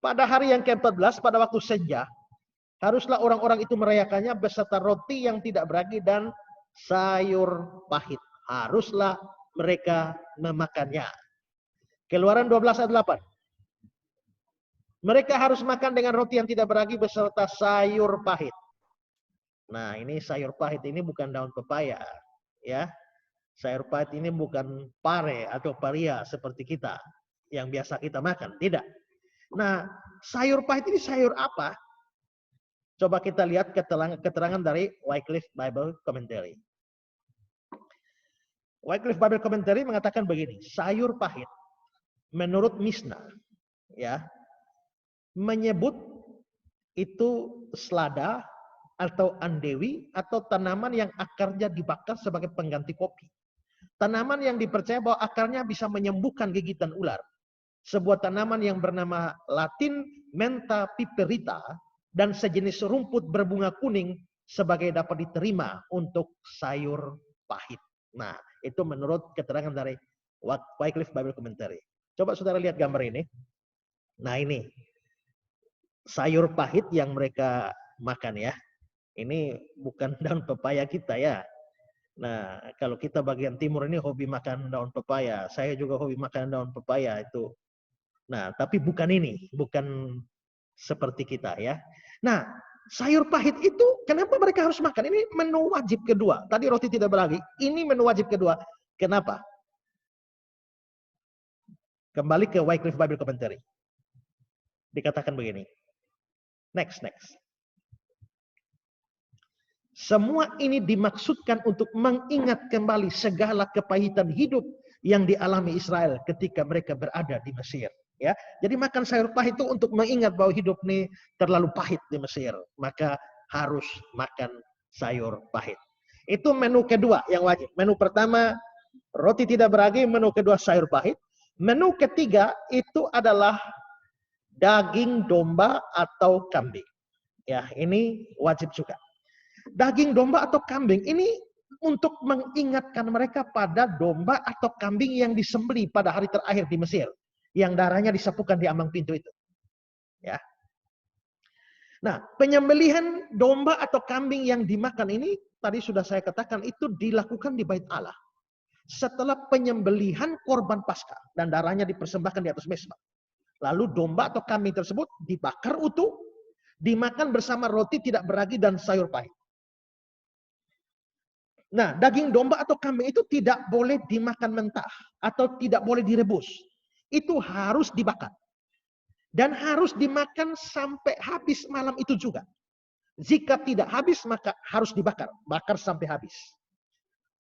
Pada hari yang ke-14, pada waktu senja, haruslah orang-orang itu merayakannya beserta roti yang tidak beragi dan sayur pahit. Haruslah mereka memakannya. Keluaran 12 ayat 8. Mereka harus makan dengan roti yang tidak beragi beserta sayur pahit. Nah, ini sayur pahit ini bukan daun pepaya, ya. Sayur pahit ini bukan pare atau paria seperti kita yang biasa kita makan, tidak. Nah, sayur pahit ini sayur apa? Coba kita lihat keterangan dari Wycliffe Bible Commentary. Wycliffe Bible Commentary mengatakan begini, sayur pahit menurut Mishnah ya menyebut itu selada atau andewi atau tanaman yang akarnya dibakar sebagai pengganti kopi. Tanaman yang dipercaya bahwa akarnya bisa menyembuhkan gigitan ular. Sebuah tanaman yang bernama Latin Mentha piperita dan sejenis rumput berbunga kuning sebagai dapat diterima untuk sayur pahit. Nah, itu menurut keterangan dari Wycliffe Bible Commentary. Coba saudara lihat gambar ini. Nah, ini sayur pahit yang mereka makan ya. Ini bukan daun pepaya kita ya. Nah, kalau kita bagian timur ini hobi makan daun pepaya. Saya juga hobi makan daun pepaya itu. Nah, tapi bukan ini, bukan seperti kita ya. Nah, sayur pahit itu kenapa mereka harus makan? Ini menu wajib kedua. Tadi roti tidak beragi, ini menu wajib kedua. Kenapa? Kembali ke Wycliffe Bible Commentary. Dikatakan begini. Next. Semua ini dimaksudkan untuk mengingat kembali segala kepahitan hidup yang dialami Israel ketika mereka berada di Mesir. Ya, jadi makan sayur pahit itu untuk mengingat bahwa hidup ini terlalu pahit di Mesir, maka harus makan sayur pahit. Itu menu kedua yang wajib. Menu pertama roti tidak beragi, menu kedua sayur pahit. Menu ketiga itu adalah daging domba atau kambing. Ya, ini wajib juga. Daging domba atau kambing ini untuk mengingatkan mereka pada domba atau kambing yang disembelih pada hari terakhir di Mesir, yang darahnya disapukan di ambang pintu itu. Ya. Nah, penyembelihan domba atau kambing yang dimakan ini tadi sudah saya katakan itu dilakukan di Bait Allah. Setelah penyembelihan korban Paskah dan darahnya dipersembahkan di atas mezbah. Lalu domba atau kambing tersebut dibakar utuh, dimakan bersama roti tidak beragi dan sayur pahit. Nah, daging domba atau kambing itu tidak boleh dimakan mentah atau tidak boleh direbus. Itu harus dibakar. Dan harus dimakan sampai habis malam itu juga. Jika tidak habis, maka harus dibakar. Bakar sampai habis.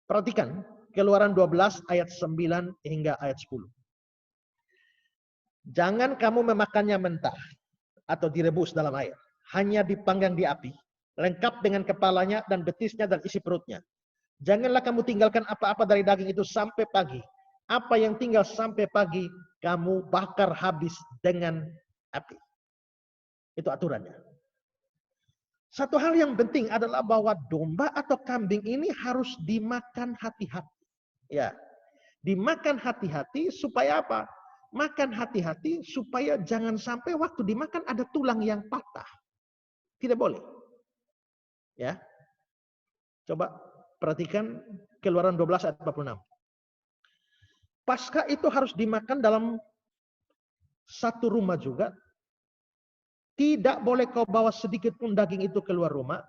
Perhatikan, Keluaran 12 ayat 9 hingga ayat 10. Jangan kamu memakannya mentah atau direbus dalam air. Hanya dipanggang di api, lengkap dengan kepalanya dan betisnya dan isi perutnya. Janganlah kamu tinggalkan apa-apa dari daging itu sampai pagi. Apa yang tinggal sampai pagi, kamu bakar habis dengan api. Itu aturannya. Satu hal yang penting adalah bahwa domba atau kambing ini harus dimakan hati-hati. Ya, dimakan hati-hati supaya apa? Makan hati-hati supaya jangan sampai waktu dimakan ada tulang yang patah. Tidak boleh. Ya, coba perhatikan Keluaran 12 ayat 46. Paskah itu harus dimakan dalam satu rumah juga. Tidak boleh kau bawa sedikit pun daging itu keluar rumah.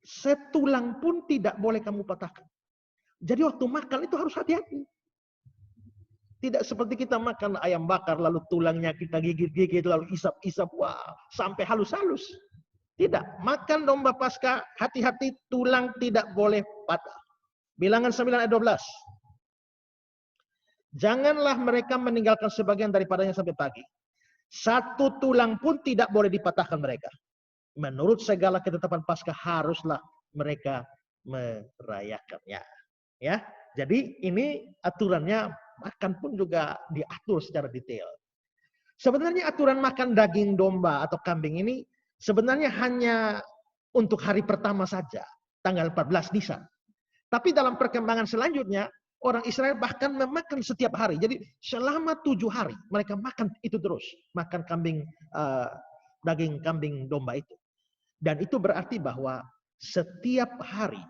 Setulang pun tidak boleh kamu patahkan. Jadi waktu makan itu harus hati-hati. Tidak seperti kita makan ayam bakar lalu tulangnya kita gigit-gigit lalu isap-isap. Wah, sampai halus-halus. Tidak. Makan domba Paskah hati-hati, tulang tidak boleh patah. Bilangan 9 ayat 12. Janganlah mereka meninggalkan sebagian daripadanya sampai pagi. Satu tulang pun tidak boleh dipatahkan mereka. Menurut segala ketetapan Paskah haruslah mereka merayakannya. Ya, jadi ini aturannya makan pun juga diatur secara detail. Sebenarnya aturan makan daging domba atau kambing ini sebenarnya hanya untuk hari pertama saja, tanggal 14 Nisan. Tapi dalam perkembangan selanjutnya orang Israel bahkan memakan setiap hari. Jadi selama 7 hari mereka makan itu terus. Makan daging kambing domba itu. Dan itu berarti bahwa setiap hari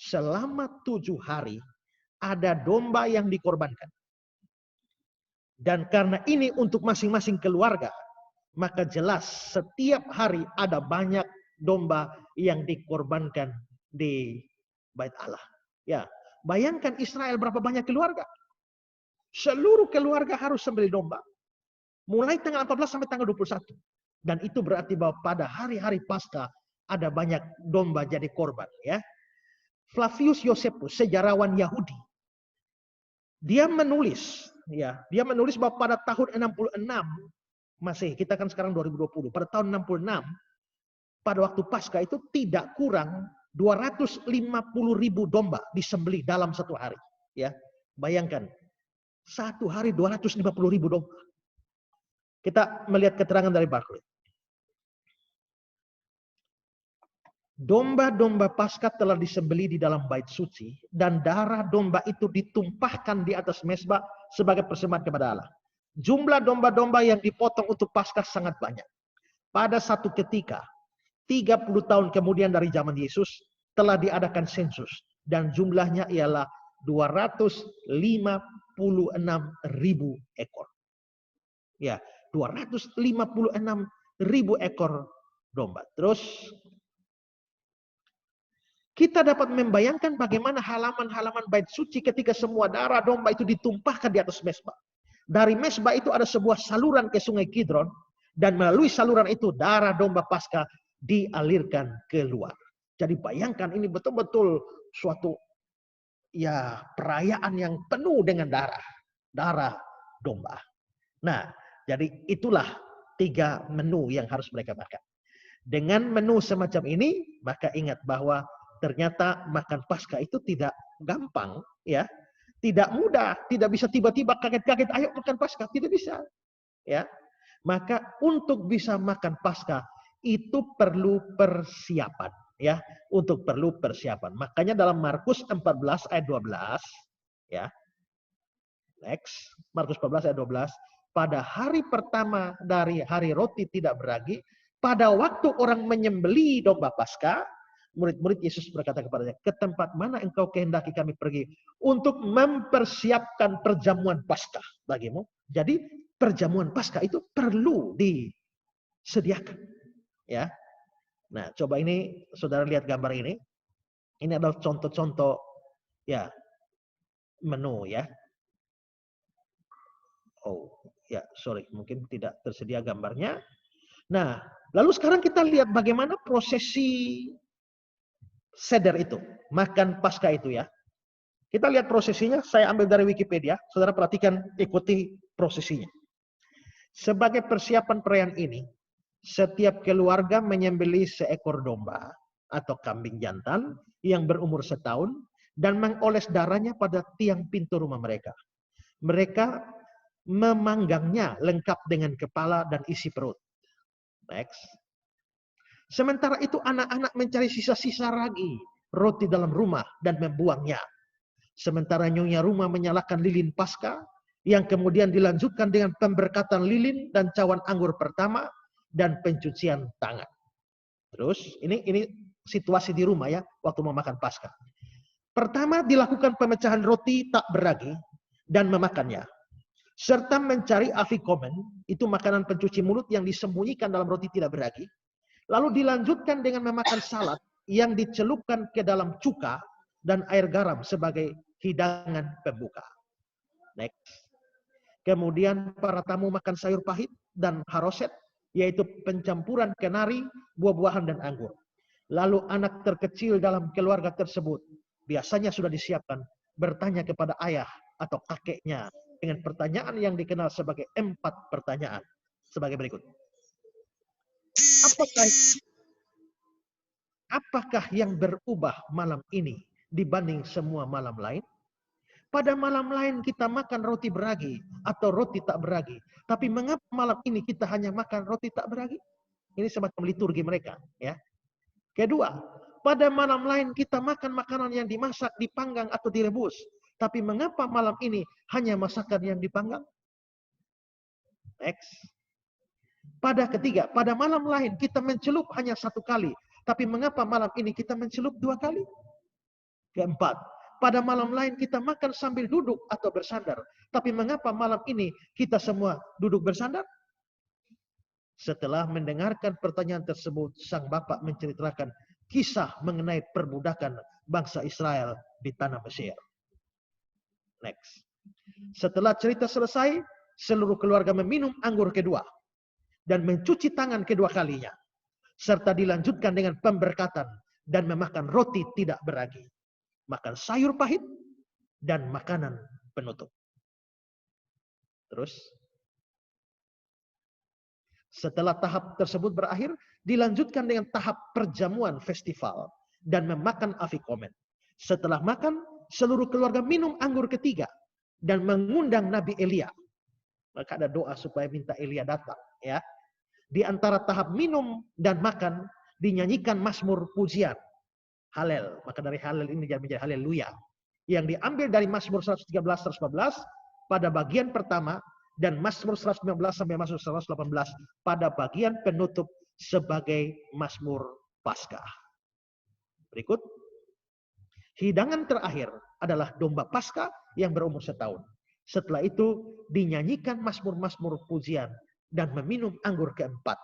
selama 7 hari ada domba yang dikorbankan. Dan karena ini untuk masing-masing keluarga, maka jelas setiap hari ada banyak domba yang dikorbankan di Bait Allah. Ya. Bayangkan Israel berapa banyak keluarga. Seluruh keluarga harus sembelih domba. Mulai tanggal 14 sampai tanggal 21. Dan itu berarti bahwa pada hari-hari Paskah ada banyak domba jadi korban. Ya. Flavius Josephus, sejarawan Yahudi. Dia menulis bahwa pada tahun 66 Masehi, kita kan sekarang 2020. Pada tahun 66, pada waktu Paskah itu tidak kurang 250.000 domba disembelih dalam satu hari. Ya, bayangkan satu hari 250.000 domba. Kita melihat keterangan dari Barclay. Domba-domba Paskah telah disembelih di dalam bait suci dan darah domba itu ditumpahkan di atas mezbah sebagai persembahan kepada Allah. Jumlah domba-domba yang dipotong untuk Paskah sangat banyak. Pada satu ketika 30 tahun kemudian dari zaman Yesus telah diadakan sensus dan jumlahnya ialah 256.000 ekor. Ya, 256.000 ekor domba. Terus kita dapat membayangkan bagaimana halaman-halaman bait suci ketika semua darah domba itu ditumpahkan di atas mezbah. Dari mezbah itu ada sebuah saluran ke sungai Kidron dan melalui saluran itu darah domba Paskah dialirkan keluar. Jadi bayangkan ini betul-betul suatu ya perayaan yang penuh dengan darah domba. Nah, jadi itulah 3 menu yang harus mereka makan. Dengan menu semacam ini, maka ingat bahwa ternyata makan Paskah itu tidak gampang, ya, tidak mudah, tidak bisa tiba-tiba kaget-kaget, ayo makan Paskah, tidak bisa, ya. Maka untuk bisa makan Paskah itu perlu persiapan, ya, untuk perlu persiapan. Makanya dalam Markus 14 ayat 12, ya, next, Markus 14 ayat 12, pada hari pertama dari hari roti tidak beragi, pada waktu orang menyembeli domba Paskah, murid-murid Yesus berkata kepadanya, ke tempat mana engkau kehendaki kami pergi untuk mempersiapkan perjamuan Paskah bagimu. Jadi perjamuan Paskah itu perlu disediakan. Ya. Nah, coba ini saudara lihat gambar ini. Ini adalah contoh-contoh ya menu ya. Oh, ya, sorry, mungkin tidak tersedia gambarnya. Nah, lalu sekarang kita lihat bagaimana prosesi seder itu, makan Paskah itu ya. Kita lihat prosesinya, saya ambil dari Wikipedia, saudara perhatikan, ikuti prosesinya. Sebagai persiapan perayaan ini, setiap keluarga menyembelih seekor domba atau kambing jantan yang berumur setahun dan mengoles darahnya pada tiang pintu rumah mereka. Mereka memanggangnya lengkap dengan kepala dan isi perut. Next. Sementara itu anak-anak mencari sisa-sisa roti dalam rumah dan membuangnya. Sementara nyonya rumah menyalakan lilin Paskah yang kemudian dilanjutkan dengan pemberkatan lilin dan cawan anggur pertama dan pencucian tangan. Terus ini situasi di rumah ya waktu mau makan Paskah. Pertama dilakukan pemecahan roti tak beragi dan memakannya. Serta mencari afikomen, itu makanan pencuci mulut yang disembunyikan dalam roti tidak beragi. Lalu dilanjutkan dengan memakan salad yang dicelupkan ke dalam cuka dan air garam sebagai hidangan pembuka. Next. Kemudian para tamu makan sayur pahit dan haroset, yaitu pencampuran kenari, buah-buahan dan anggur. Lalu anak terkecil dalam keluarga tersebut, biasanya sudah disiapkan, bertanya kepada ayah atau kakeknya dengan pertanyaan yang dikenal sebagai 4 pertanyaan sebagai berikut. Apakah yang berubah malam ini dibanding semua malam lain? Pada malam lain kita makan roti beragi atau roti tak beragi. Tapi mengapa malam ini kita hanya makan roti tak beragi? Ini semacam liturgi mereka. Ya. Kedua, pada malam lain kita makan makanan yang dimasak, dipanggang atau direbus. Tapi mengapa malam ini hanya masakan yang dipanggang? Next. Ketiga, pada malam lain kita mencelup hanya 1 kali. Tapi mengapa malam ini kita mencelup 2 kali? Keempat, pada malam lain kita makan sambil duduk atau bersandar. Tapi mengapa malam ini kita semua duduk bersandar? Setelah mendengarkan pertanyaan tersebut, sang bapak menceritakan kisah mengenai perbudakan bangsa Israel di tanah Mesir. Next. Setelah cerita selesai, seluruh keluarga meminum anggur kedua dan mencuci tangan kedua kalinya, serta dilanjutkan dengan pemberkatan dan memakan roti tidak beragi, makan sayur pahit, dan makanan penutup. Terus, setelah tahap tersebut berakhir, dilanjutkan dengan tahap perjamuan festival dan memakan afikomen. Setelah makan, seluruh keluarga minum anggur ketiga dan mengundang Nabi Elia. Maka ada doa supaya minta Elia datang. Ya. Di antara tahap minum dan makan, dinyanyikan mazmur pujian. Halel. Maka dari halel ini menjadi haleluya. Yang diambil dari Mazmur 113-114 pada bagian pertama dan Mazmur 119 sampai Mazmur 118 pada bagian penutup sebagai Mazmur Paskah. Berikut. Hidangan terakhir adalah domba Paskah yang berumur setahun. Setelah itu dinyanyikan mazmur-mazmur pujian dan meminum anggur keempat.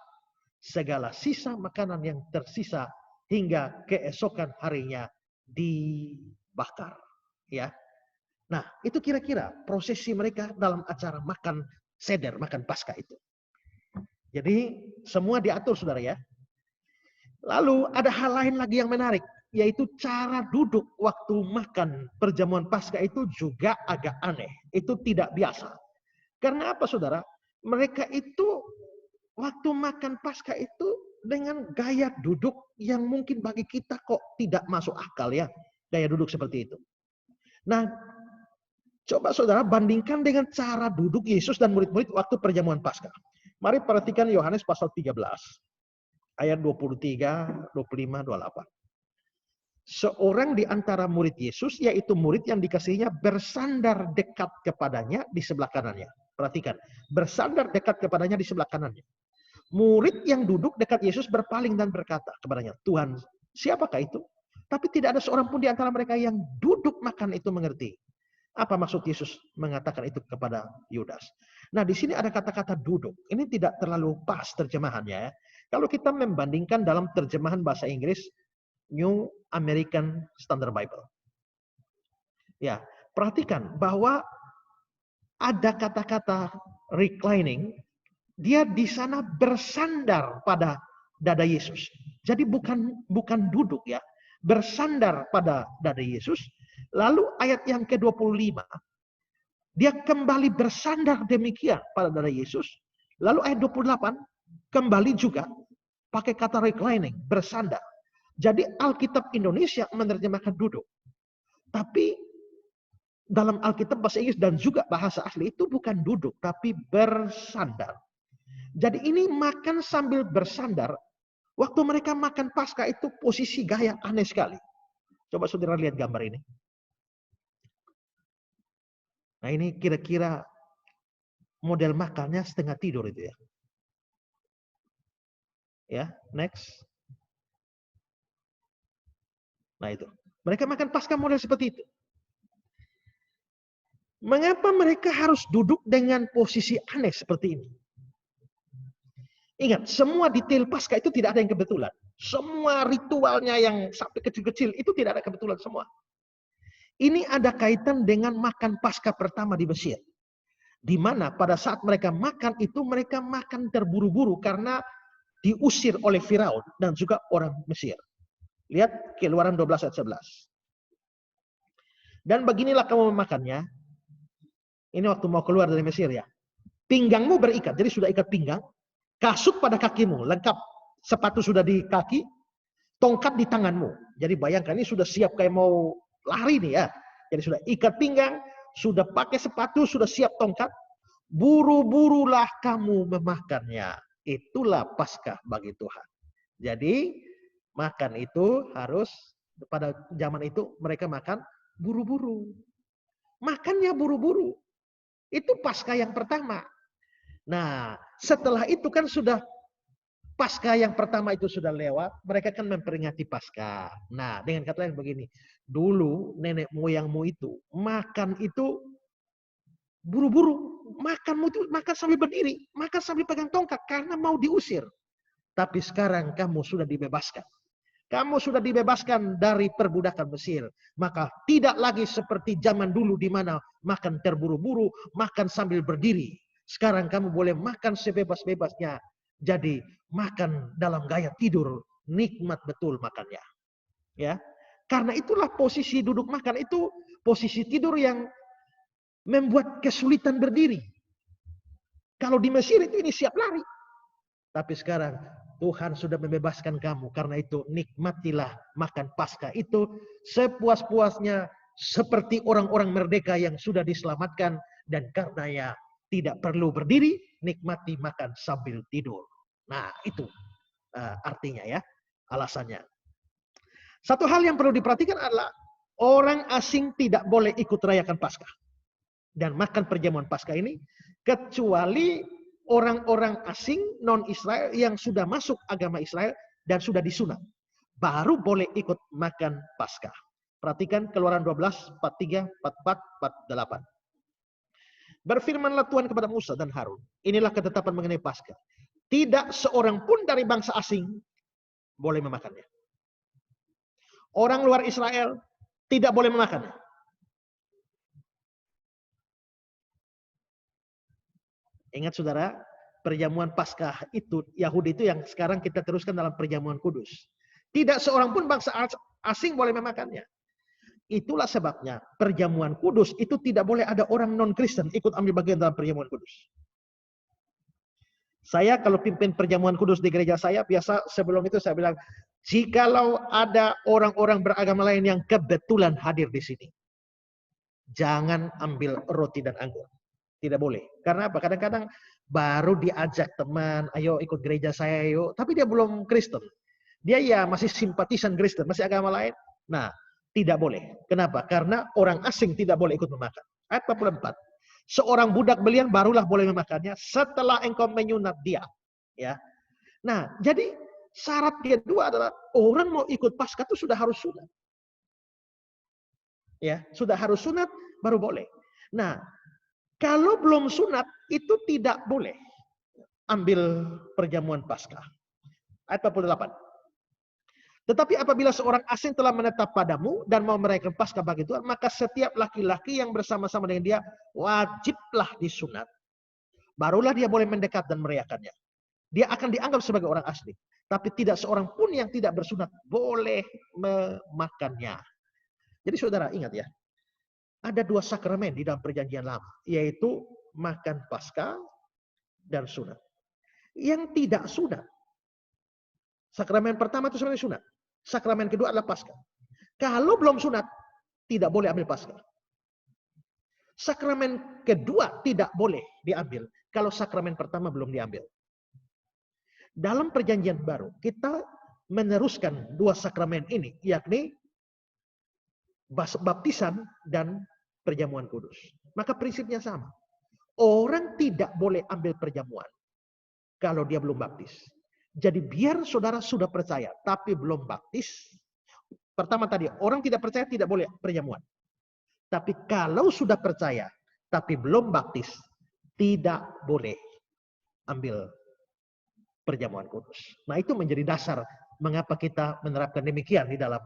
Segala sisa makanan yang tersisa hingga keesokan harinya dibakar. Ya. Nah, itu kira-kira prosesi mereka dalam acara makan seder, makan Paskah itu. Jadi semua diatur, saudara ya. Lalu ada hal lain lagi yang menarik, yaitu cara duduk waktu makan perjamuan Paskah itu juga agak aneh. Itu tidak biasa. Karena apa, saudara? Mereka itu waktu makan Paskah itu dengan gaya duduk yang mungkin bagi kita kok tidak masuk akal ya. Gaya duduk seperti itu. Nah, coba saudara bandingkan dengan cara duduk Yesus dan murid-murid waktu perjamuan Paskah. Mari perhatikan Yohanes pasal 13. Ayat 23, 25, 28. seorang di antara murid Yesus, yaitu murid yang dikasihinya, bersandar dekat kepadanya di sebelah kanannya. Perhatikan, bersandar dekat kepadanya di sebelah kanannya. Murid yang duduk dekat Yesus berpaling dan berkata kepadanya, Tuhan, siapakah itu? Tapi tidak ada seorang pun di antara mereka yang duduk makan itu mengerti. Apa maksud Yesus mengatakan itu kepada Yudas? Nah, di sini ada kata-kata duduk. Ini tidak terlalu pas terjemahannya. Kalau kita membandingkan dalam terjemahan bahasa Inggris, New American Standard Bible. Ya, perhatikan bahwa ada kata-kata reclining, dia di sana bersandar pada dada Yesus. Jadi bukan duduk ya, bersandar pada dada Yesus. Lalu ayat yang ke-25, dia kembali bersandar demikian pada dada Yesus. Lalu ayat 28, kembali juga pakai kata reclining, bersandar. Jadi Alkitab Indonesia menerjemahkan duduk. Tapi dalam Alkitab bahasa Inggris dan juga bahasa asli itu bukan duduk, tapi bersandar. Jadi ini makan sambil bersandar. Waktu mereka makan Paskah itu posisi gaya aneh sekali. Coba saudara lihat gambar ini. Nah ini kira-kira model makannya setengah tidur itu ya. Ya, next. Nah itu. Mereka makan Paskah model seperti itu. Mengapa mereka harus duduk dengan posisi aneh seperti ini? Ingat, semua detail Paskah itu tidak ada yang kebetulan. Semua ritualnya yang sampai kecil-kecil itu tidak ada kebetulan semua. Ini ada kaitan dengan makan Paskah pertama di Mesir. Di mana pada saat mereka makan itu mereka makan terburu-buru karena diusir oleh Firaun dan juga orang Mesir. Lihat Keluaran 12 ayat 11. Dan beginilah kamu memakannya. Ini waktu mau keluar dari Mesir ya. Pinggangmu berikat, jadi sudah ikat pinggang. Kasut pada kakimu, lengkap. Sepatu sudah di kaki, tongkat di tanganmu. Jadi bayangkan ini sudah siap kayak mau lari nih ya. Jadi sudah ikat pinggang, sudah pakai sepatu, sudah siap tongkat. Buru-burulah kamu memakannya. Itulah Paskah bagi Tuhan. Jadi makan itu harus, pada zaman itu mereka makan buru-buru. Makannya buru-buru. Itu Paskah yang pertama. Nah, setelah itu kan sudah Paskah yang pertama itu sudah lewat, mereka kan memperingati Paskah. Nah, dengan kata lain begini, dulu nenek moyangmu itu makan itu buru-buru, makan sambil berdiri, makan sambil pegang tongkat karena mau diusir. Tapi sekarang kamu sudah dibebaskan. Kamu sudah dibebaskan dari perbudakan Mesir. Maka tidak lagi seperti zaman dulu di mana makan terburu-buru, makan sambil berdiri. Sekarang kamu boleh makan sebebas-bebasnya. Jadi makan dalam gaya tidur, nikmat betul makannya. Ya. Karena itulah posisi duduk makan itu posisi tidur yang membuat kesulitan berdiri. Kalau di Mesir itu ini siap lari. Tapi sekarang Tuhan sudah membebaskan kamu. Karena itu nikmatilah makan Paskah itu sepuas-puasnya seperti orang-orang merdeka yang sudah diselamatkan. Dan karenanya tidak perlu berdiri, nikmati makan sambil tidur. Nah itu artinya ya, alasannya. Satu hal yang perlu diperhatikan adalah orang asing tidak boleh ikut rayakan Paskah. Dan makan perjamuan Paskah ini, kecuali orang-orang asing non-Israel yang sudah masuk agama Israel dan sudah disunat. Baru boleh ikut makan Paskah. Perhatikan Keluaran 12, 43, 44, 48. Berfirmanlah Tuhan kepada Musa dan Harun. Inilah ketetapan mengenai Paskah. Tidak seorang pun dari bangsa asing boleh memakannya. Orang luar Israel tidak boleh memakannya. Ingat saudara, perjamuan Paskah itu, Yahudi itu yang sekarang kita teruskan dalam perjamuan kudus. Tidak seorang pun bangsa asing boleh memakannya. Itulah sebabnya perjamuan kudus itu tidak boleh ada orang non-Kristen ikut ambil bagian dalam perjamuan kudus. Saya kalau pimpin perjamuan kudus di gereja saya, biasa sebelum itu saya bilang, jikalau ada orang-orang beragama lain yang kebetulan hadir di sini, jangan ambil roti dan anggur. Tidak boleh. Karena apa? Kadang-kadang baru diajak teman, ayo ikut gereja saya yuk. Tapi dia belum Kristen. Dia ya masih simpatisan Kristen, masih agama lain. Nah, tidak boleh. Kenapa? Karena orang asing tidak boleh ikut memakan. Ayat 44. Seorang budak belian barulah boleh memakannya setelah engkau menyunat dia. Ya. Nah, jadi syarat kedua adalah orang mau ikut Paskah itu sudah harus sunat. Ya, sudah harus sunat baru boleh. Nah, kalau belum sunat itu tidak boleh ambil perjamuan Paskah. Ayat 48. Tetapi apabila seorang asing telah menetap padamu dan mau merayakan Paskah bagi Tuhan, maka setiap laki-laki yang bersama-sama dengan dia wajiblah disunat. Barulah dia boleh mendekat dan merayakannya. Dia akan dianggap sebagai orang asli. Tapi tidak seorang pun yang tidak bersunat boleh memakannya. Jadi saudara ingat ya, ada dua sakramen di dalam perjanjian lama, yaitu makan Paskah dan sunat. Yang tidak sunat, sakramen pertama itu sebenarnya sunat. Sakramen kedua adalah Paskah. Kalau belum sunat, tidak boleh ambil Paskah. Sakramen kedua tidak boleh diambil kalau sakramen pertama belum diambil. Dalam perjanjian baru, kita meneruskan dua sakramen ini, yakni baptisan dan perjamuan kudus. Maka prinsipnya sama. Orang tidak boleh ambil perjamuan kalau dia belum baptis. Jadi biar saudara sudah percaya tapi belum baptis. Pertama tadi, orang tidak percaya tidak boleh perjamuan. Tapi kalau sudah percaya tapi belum baptis, tidak boleh ambil perjamuan kudus. Nah, itu menjadi dasar mengapa kita menerapkan demikian di dalam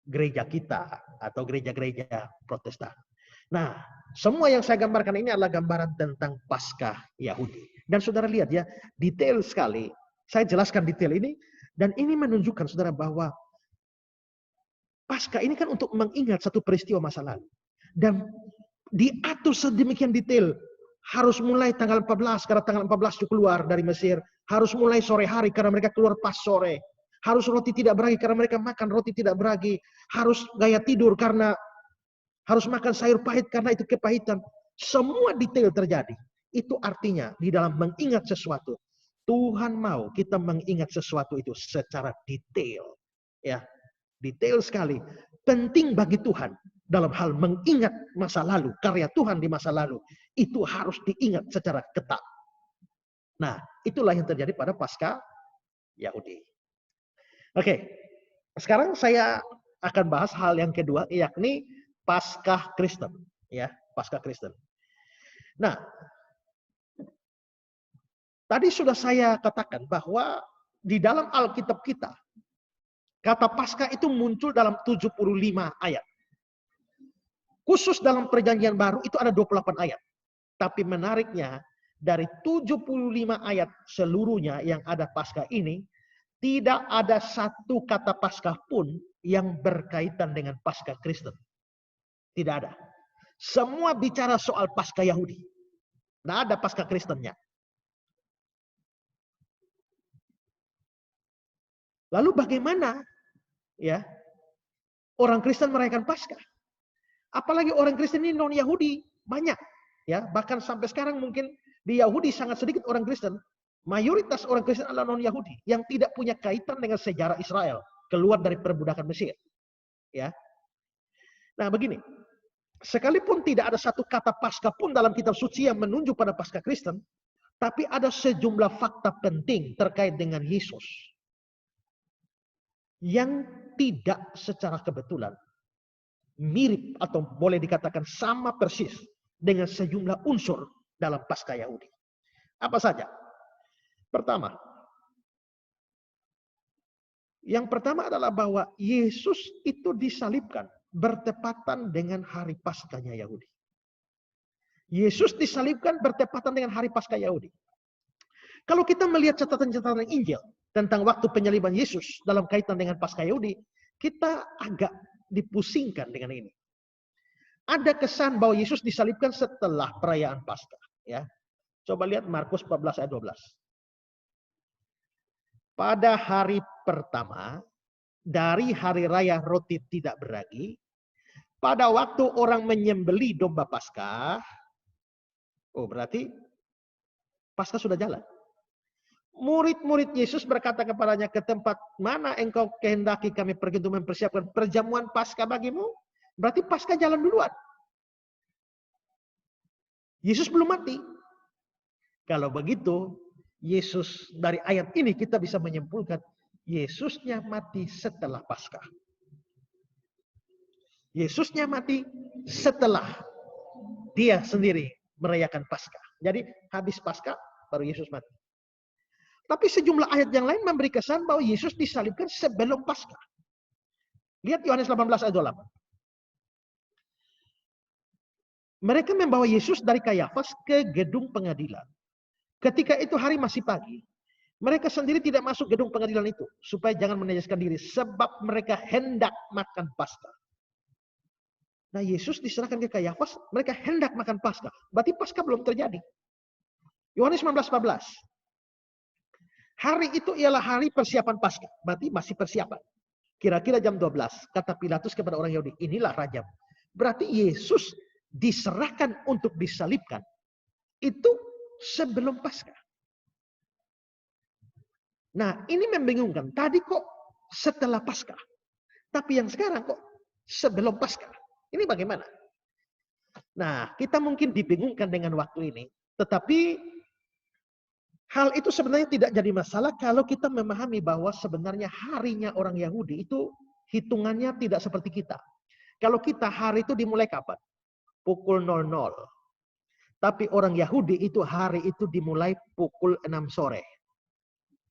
gereja kita atau gereja-gereja Protestan. Nah, semua yang saya gambarkan ini adalah gambaran tentang Paskah Yahudi. Dan saudara lihat ya, detail sekali. Saya jelaskan detail ini, dan ini menunjukkan saudara bahwa Paskah ini kan untuk mengingat satu peristiwa masa lalu. Dan diatur sedemikian detail. Harus mulai tanggal 14, karena tanggal 14 itu keluar dari Mesir. Harus mulai sore hari, karena mereka keluar pas sore. Harus roti tidak beragi, karena mereka makan roti tidak beragi. Harus gaya tidur, karena harus makan sayur pahit, karena itu kepahitan. Semua detail terjadi. Itu artinya di dalam mengingat sesuatu. Tuhan mau kita mengingat sesuatu itu secara detail. Ya, detail sekali. Penting bagi Tuhan dalam hal mengingat masa lalu, karya Tuhan di masa lalu. Itu harus diingat secara ketat. Nah, itulah yang terjadi pada Paskah Yahudi. Oke, sekarang saya akan bahas hal yang kedua, yakni Paskah Kristen. Ya, Paskah Kristen. Nah, tadi sudah saya katakan bahwa di dalam Alkitab kita, kata Paskah itu muncul dalam 75 ayat. Khusus dalam perjanjian baru itu ada 28 ayat. Tapi menariknya, dari 75 ayat seluruhnya yang ada Paskah ini, tidak ada satu kata Paskah pun yang berkaitan dengan Paskah Kristen. Tidak ada. Semua bicara soal Paskah Yahudi. Tidak ada Paskah Kristennya. Lalu bagaimana ya orang Kristen merayakan Paskah? Apalagi orang Kristen ini non-Yahudi banyak, ya. Bahkan sampai sekarang mungkin di Yahudi sangat sedikit orang Kristen. Mayoritas orang Kristen adalah non-Yahudi yang tidak punya kaitan dengan sejarah Israel keluar dari perbudakan Mesir. Ya. Nah, begini. Sekalipun tidak ada satu kata Paskah pun dalam kitab suci yang menunjuk pada Paskah Kristen, tapi ada sejumlah fakta penting terkait dengan Yesus yang tidak secara kebetulan mirip atau boleh dikatakan sama persis dengan sejumlah unsur dalam Paskah Yahudi. Apa saja? Pertama, yang pertama adalah bahwa Yesus itu disalibkan bertepatan dengan hari Paskahnya Yahudi. Yesus disalibkan bertepatan dengan hari Paskah Yahudi. Kalau kita melihat catatan-catatan Injil tentang waktu penyaliban Yesus dalam kaitan dengan Paskah Yahudi, kita agak dipusingkan dengan ini. Ada kesan bahwa Yesus disalibkan setelah perayaan Paskah. Ya, coba lihat Markus 14 ayat 12. Pada hari pertama dari hari raya roti tidak beragi, pada waktu orang menyembeli domba Paskah, oh berarti Paskah sudah jalan. Murid-murid Yesus berkata kepadanya, ke tempat mana engkau kehendaki kami pergi untuk mempersiapkan perjamuan Paskah bagimu? Berarti Paskah jalan duluan. Yesus belum mati. Kalau begitu, Yesus dari ayat ini kita bisa menyimpulkan Yesusnya mati setelah Paskah. Yesusnya mati setelah dia sendiri merayakan Paskah. Jadi habis Paskah baru Yesus mati. Tapi sejumlah ayat yang lain memberi kesan bahwa Yesus disalibkan sebelum Paskah. Lihat Yohanes 18 ayat 28. Mereka membawa Yesus dari Kayafas ke gedung pengadilan. Ketika itu hari masih pagi. Mereka sendiri tidak masuk gedung pengadilan itu. Supaya jangan menajaskan diri. Sebab mereka hendak makan Paskah. Nah Yesus diserahkan ke Kayafas. Mereka hendak makan Paskah. Berarti Paskah belum terjadi. Yohanes 19:14. Hari itu ialah hari persiapan Paskah. Berarti masih persiapan. Kira-kira jam 12. Kata Pilatus kepada orang Yahudi. Inilah rajamu. Berarti Yesus diserahkan untuk disalibkan. Itu sebelum Paskah. Nah ini membingungkan. Tadi kok setelah Paskah. Tapi yang sekarang kok sebelum Paskah. Ini bagaimana? Nah kita mungkin dibingungkan dengan waktu ini. Tetapi hal itu sebenarnya tidak jadi masalah kalau kita memahami bahwa sebenarnya harinya orang Yahudi itu hitungannya tidak seperti kita. Kalau kita hari itu dimulai kapan? Pukul 00. Tapi orang Yahudi itu hari itu dimulai pukul 6 sore.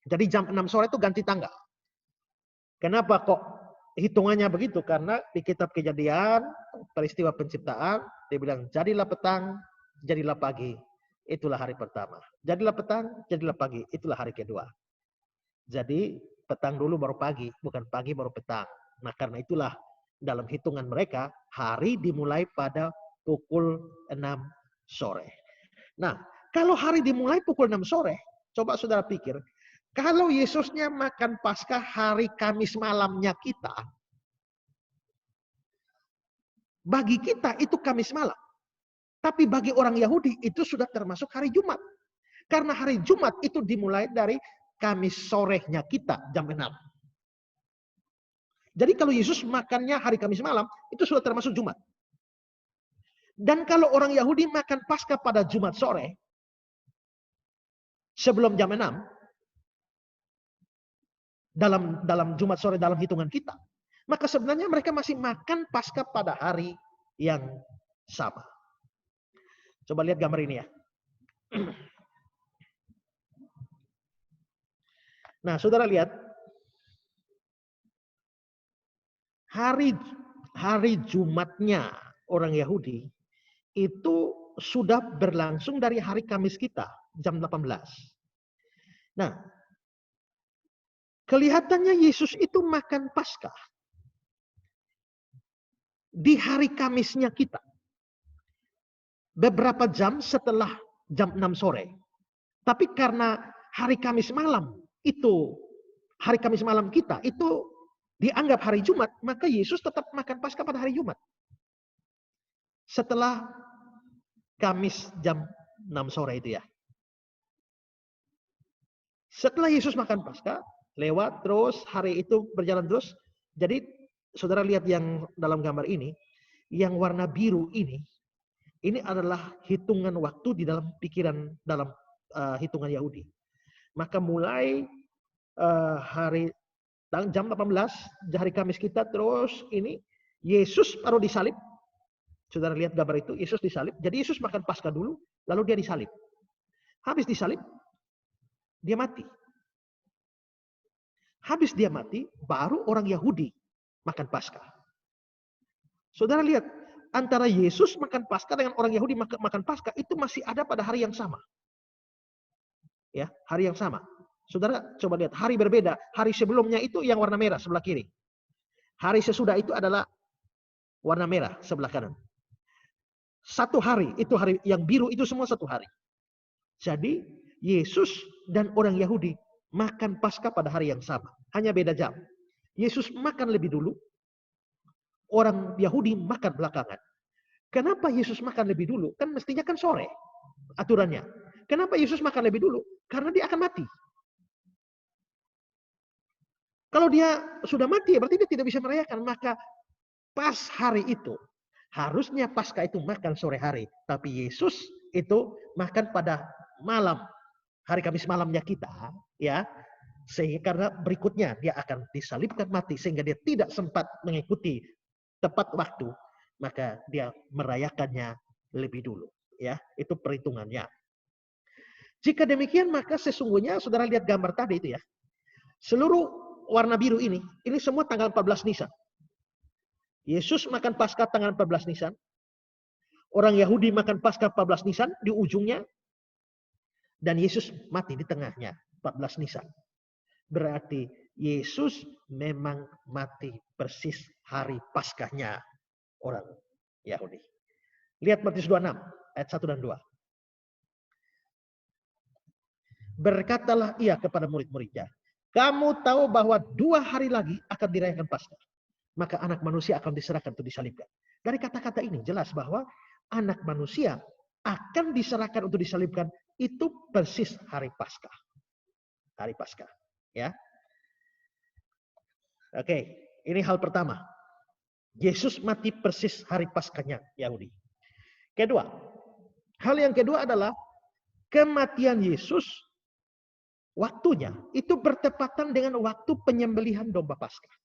Jadi jam 6 sore itu ganti tanggal. Kenapa kok hitungannya begitu? Karena di kitab Kejadian, peristiwa penciptaan, dia bilang jadilah petang, jadilah pagi. Itulah hari pertama. Jadilah petang, jadilah pagi. Itulah hari kedua. Jadi petang dulu baru pagi, bukan pagi baru petang. Nah karena itulah dalam hitungan mereka hari dimulai pada pukul 6 sore. Nah kalau hari dimulai pukul 6 sore, coba saudara pikir, kalau Yesusnya makan Paskah hari Kamis malamnya kita, bagi kita itu Kamis malam. Tapi bagi orang Yahudi itu sudah termasuk hari Jumat. Karena hari Jumat itu dimulai dari Kamis sorenya kita jam 6. Jadi kalau Yesus makannya hari Kamis malam itu sudah termasuk Jumat. Dan kalau orang Yahudi makan Paskah pada Jumat sore sebelum jam 6 dalam Jumat sore dalam hitungan kita, maka sebenarnya mereka masih makan Paskah pada hari yang sama. Coba lihat gambar ini ya. Nah, saudara lihat. Hari Jumatnya orang Yahudi itu sudah berlangsung dari hari Kamis kita, jam 18. Nah, kelihatannya Yesus itu makan Paskah di hari Kamisnya kita. Beberapa jam setelah jam 6 sore. Tapi karena hari Kamis malam itu, hari Kamis malam kita itu dianggap hari Jumat, maka Yesus tetap makan Paskah pada hari Jumat. Setelah Kamis jam 6 sore itu ya. Setelah Yesus makan Paskah, lewat terus, hari itu berjalan terus. Jadi saudara lihat yang dalam gambar ini, yang warna biru ini adalah hitungan waktu di dalam pikiran, dalam hitungan Yahudi. Maka mulai jam 18, hari Kamis kita, terus ini Yesus baru disalib. Saudara lihat gambar itu, Yesus disalib. Jadi Yesus makan Paskah dulu, lalu dia disalib. Habis disalib, dia mati. Habis dia mati, baru orang Yahudi makan Paskah. Saudara lihat, antara Yesus makan Paskah dengan orang Yahudi makan Paskah itu masih ada pada hari yang sama. Ya, hari yang sama. Saudara coba lihat, hari berbeda. Hari sebelumnya itu yang warna merah sebelah kiri. Hari sesudah itu adalah warna merah sebelah kanan. Satu hari, itu hari yang biru itu semua satu hari. Jadi Yesus dan orang Yahudi makan Paskah pada hari yang sama. Hanya beda jam. Yesus makan lebih dulu. Orang Yahudi makan belakangan. Kenapa Yesus makan lebih dulu? Kan mestinya kan sore aturannya. Kenapa Yesus makan lebih dulu? Karena dia akan mati. Kalau dia sudah mati, berarti dia tidak bisa merayakan. Maka pas hari itu, harusnya Paskah itu makan sore hari. Tapi Yesus itu makan pada malam, hari Kamis malamnya kita, ya. Sehingga karena berikutnya dia akan disalibkan mati, sehingga dia tidak sempat mengikuti tepat waktu, maka dia merayakannya lebih dulu. Ya, itu perhitungannya. Jika demikian, maka sesungguhnya saudara lihat gambar tadi itu ya. Seluruh warna biru ini semua tanggal 14 Nisan. Yesus makan Paskah tanggal 14 Nisan. Orang Yahudi makan Paskah 14 Nisan di ujungnya. Dan Yesus mati di tengahnya 14 Nisan. Berarti Yesus memang mati persis hari Paskahnya orang Yahudi. Lihat Matius 26 ayat 1 dan 2. Berkatalah ia kepada murid-muridnya, kamu tahu bahwa 2 hari lagi akan dirayakan Paskah. Maka anak manusia akan diserahkan untuk disalibkan. Dari kata-kata ini jelas bahwa anak manusia akan diserahkan untuk disalibkan itu persis hari Paskah. Hari Paskah. Ya. Oke, ini hal pertama. Yesus mati persis hari Paskahnya Yahudi. Kedua, hal yang kedua adalah kematian Yesus waktunya itu bertepatan dengan waktu penyembelihan domba Paskah.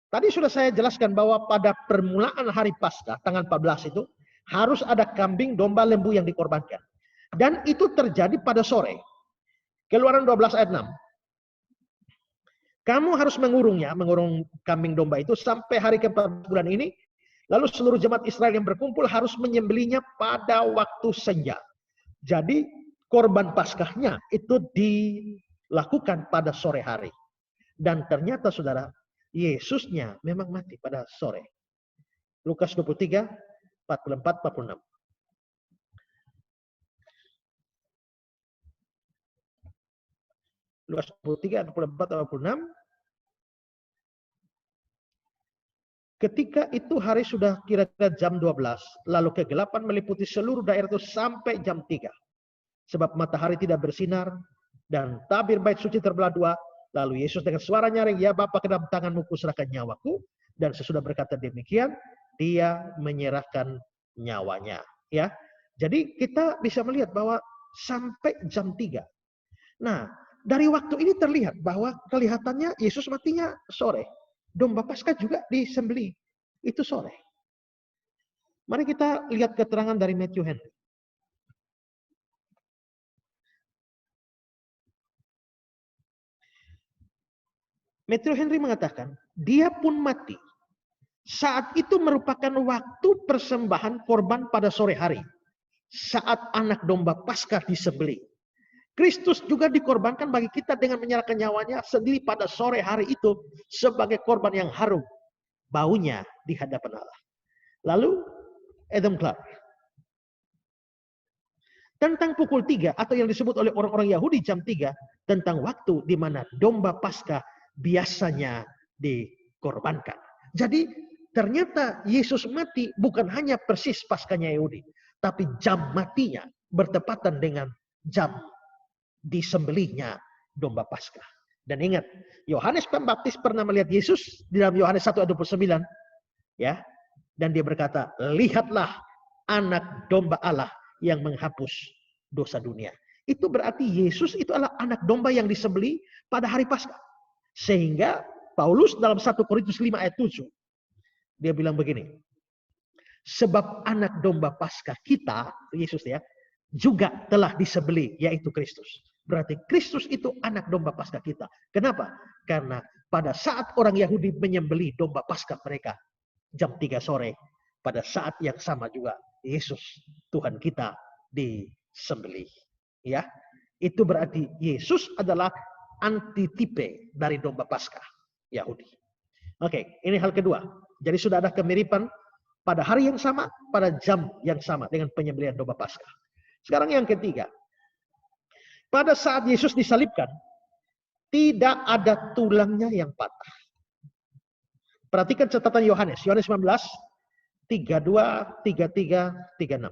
Tadi sudah saya jelaskan bahwa pada permulaan hari Paskah tanggal 14 itu harus ada kambing, domba, lembu yang dikorbankan. Dan itu terjadi pada sore. Keluaran 12 ayat 6. Kamu harus mengurung kambing domba itu sampai hari ke-4 bulan ini. Lalu seluruh jemaat Israel yang berkumpul harus menyembelihnya pada waktu senja. Jadi korban Paskahnya itu dilakukan pada sore hari. Dan ternyata saudara, Yesusnya memang mati pada sore. Lukas 23, 44, 46. Lukas 23, 44, 46. Ketika itu hari sudah kira-kira jam 12. Lalu kegelapan meliputi seluruh daerah itu sampai jam 3. Sebab matahari tidak bersinar dan tabir bait suci terbelah 2. Lalu Yesus dengan suara nyaring, ya Bapa, ke dalam tanganmu kuserahkan nyawaku. Dan sesudah berkata demikian, dia menyerahkan nyawanya. Ya, jadi kita bisa melihat bahwa sampai jam 3. Nah, dari waktu ini terlihat bahwa kelihatannya Yesus matinya sore. Domba Paskah juga disembelih. Itu sore. Mari kita lihat keterangan dari Matthew Henry. Matthew Henry mengatakan, dia pun mati. Saat itu merupakan waktu persembahan korban pada sore hari. Saat anak domba Paskah disembelih. Kristus juga dikorbankan bagi kita dengan menyerahkan nyawanya sendiri pada sore hari itu sebagai korban yang harum baunya di hadapan Allah. Lalu Adam Clark tentang pukul 3 atau yang disebut oleh orang-orang Yahudi jam 3 tentang waktu di mana domba Paskah biasanya dikorbankan. Jadi ternyata Yesus mati bukan hanya persis Paskahnya Yahudi, tapi jam matinya bertepatan dengan jam disembelihnya domba Paskah. Dan ingat, Yohanes Pembaptis pernah melihat Yesus di dalam Yohanes 1 ayat 29, ya. Dan dia berkata, lihatlah anak domba Allah yang menghapus dosa dunia. Itu berarti Yesus itu adalah anak domba yang disembelih pada hari Paskah. Sehingga Paulus dalam 1 Korintus 5 ayat 7, dia bilang begini, sebab anak domba Paskah kita, Yesus ya, juga telah disembelih, yaitu Kristus. Berarti Kristus itu anak domba Paskah kita. Kenapa? Karena pada saat orang Yahudi menyembelih domba Paskah mereka jam 3 sore, pada saat yang sama juga Yesus Tuhan kita disembelih. Ya, itu berarti Yesus adalah antitipe dari domba Paskah Yahudi. Oke, ini hal kedua. Jadi sudah ada kemiripan pada hari yang sama, pada jam yang sama dengan penyembelihan domba Paskah. Sekarang yang ketiga. Pada saat Yesus disalibkan, tidak ada tulangnya yang patah. Perhatikan catatan Yohanes. Yohanes 19, 32, 33, 36.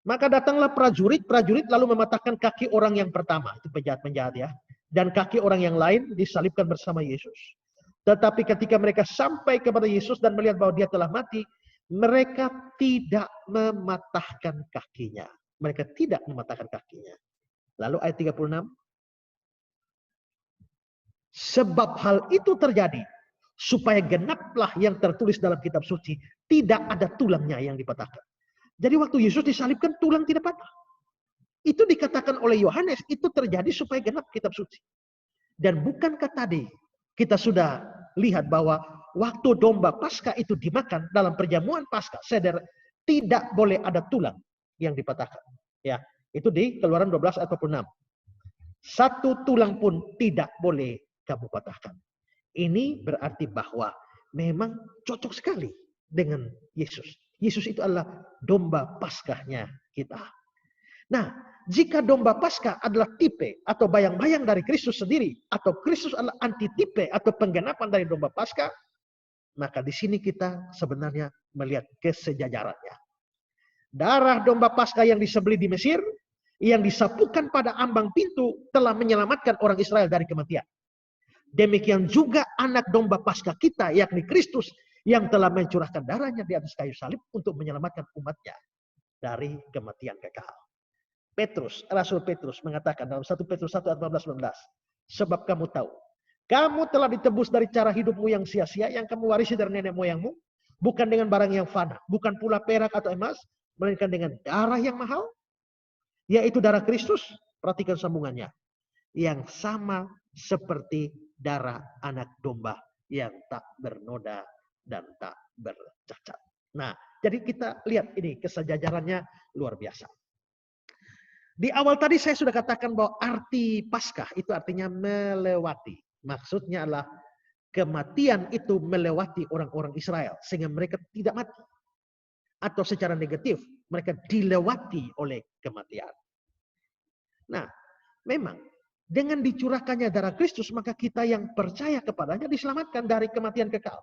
Maka datanglah prajurit lalu mematahkan kaki orang yang pertama, itu penjahat-penjahat ya, dan kaki orang yang lain disalibkan bersama Yesus. Tetapi ketika mereka sampai kepada Yesus dan melihat bahwa dia telah mati, mereka tidak mematahkan kakinya. Mereka tidak mematahkan kakinya. Lalu ayat 36. Sebab hal itu terjadi supaya genaplah yang tertulis dalam kitab suci, tidak ada tulangnya yang dipatahkan. Jadi waktu Yesus disalibkan, tulang tidak patah. Itu dikatakan oleh Yohanes, itu terjadi supaya genap kitab suci. Dan bukankah tadi kita sudah lihat bahwa waktu domba Paskah itu dimakan dalam perjamuan Paskah, seder, tidak boleh ada tulang yang dipatahkan. Ya, itu di Keluaran 12 ayat 26. Satu tulang pun tidak boleh kamu patahkan. Ini berarti bahwa memang cocok sekali dengan Yesus. Yesus itu adalah domba Paskahnya kita. Nah, jika domba Paskah adalah tipe atau bayang-bayang dari Kristus sendiri, atau Kristus adalah antitipe atau penggenapan dari domba Paskah, maka di sini kita sebenarnya melihat kesejajarannya. Darah domba Paskah yang disembelih di Mesir, yang disapukan pada ambang pintu, telah menyelamatkan orang Israel dari kematian. Demikian juga anak domba Paskah kita, yakni Kristus, yang telah mencurahkan darahnya di atas kayu salib untuk menyelamatkan umatnya dari kematian kekal. Rasul Petrus mengatakan dalam 1 Petrus 1 ayat 14-19, sebab kamu tahu, kamu telah ditebus dari cara hidupmu yang sia-sia, yang kamu warisi dari nenek moyangmu, bukan dengan barang yang fana, bukan pula perak atau emas, melainkan dengan darah yang mahal, yaitu darah Kristus. Perhatikan sambungannya, yang sama seperti darah anak domba yang tak bernoda dan tak bercacat. Nah, jadi kita lihat ini kesejajarannya luar biasa. Di awal tadi saya sudah katakan bahwa arti Paskah itu artinya melewati. Maksudnya adalah kematian itu melewati orang-orang Israel sehingga mereka tidak mati. Atau secara negatif, mereka dilewati oleh kematian. Nah, memang dengan dicurahkannya darah Kristus, maka kita yang percaya kepadanya diselamatkan dari kematian kekal.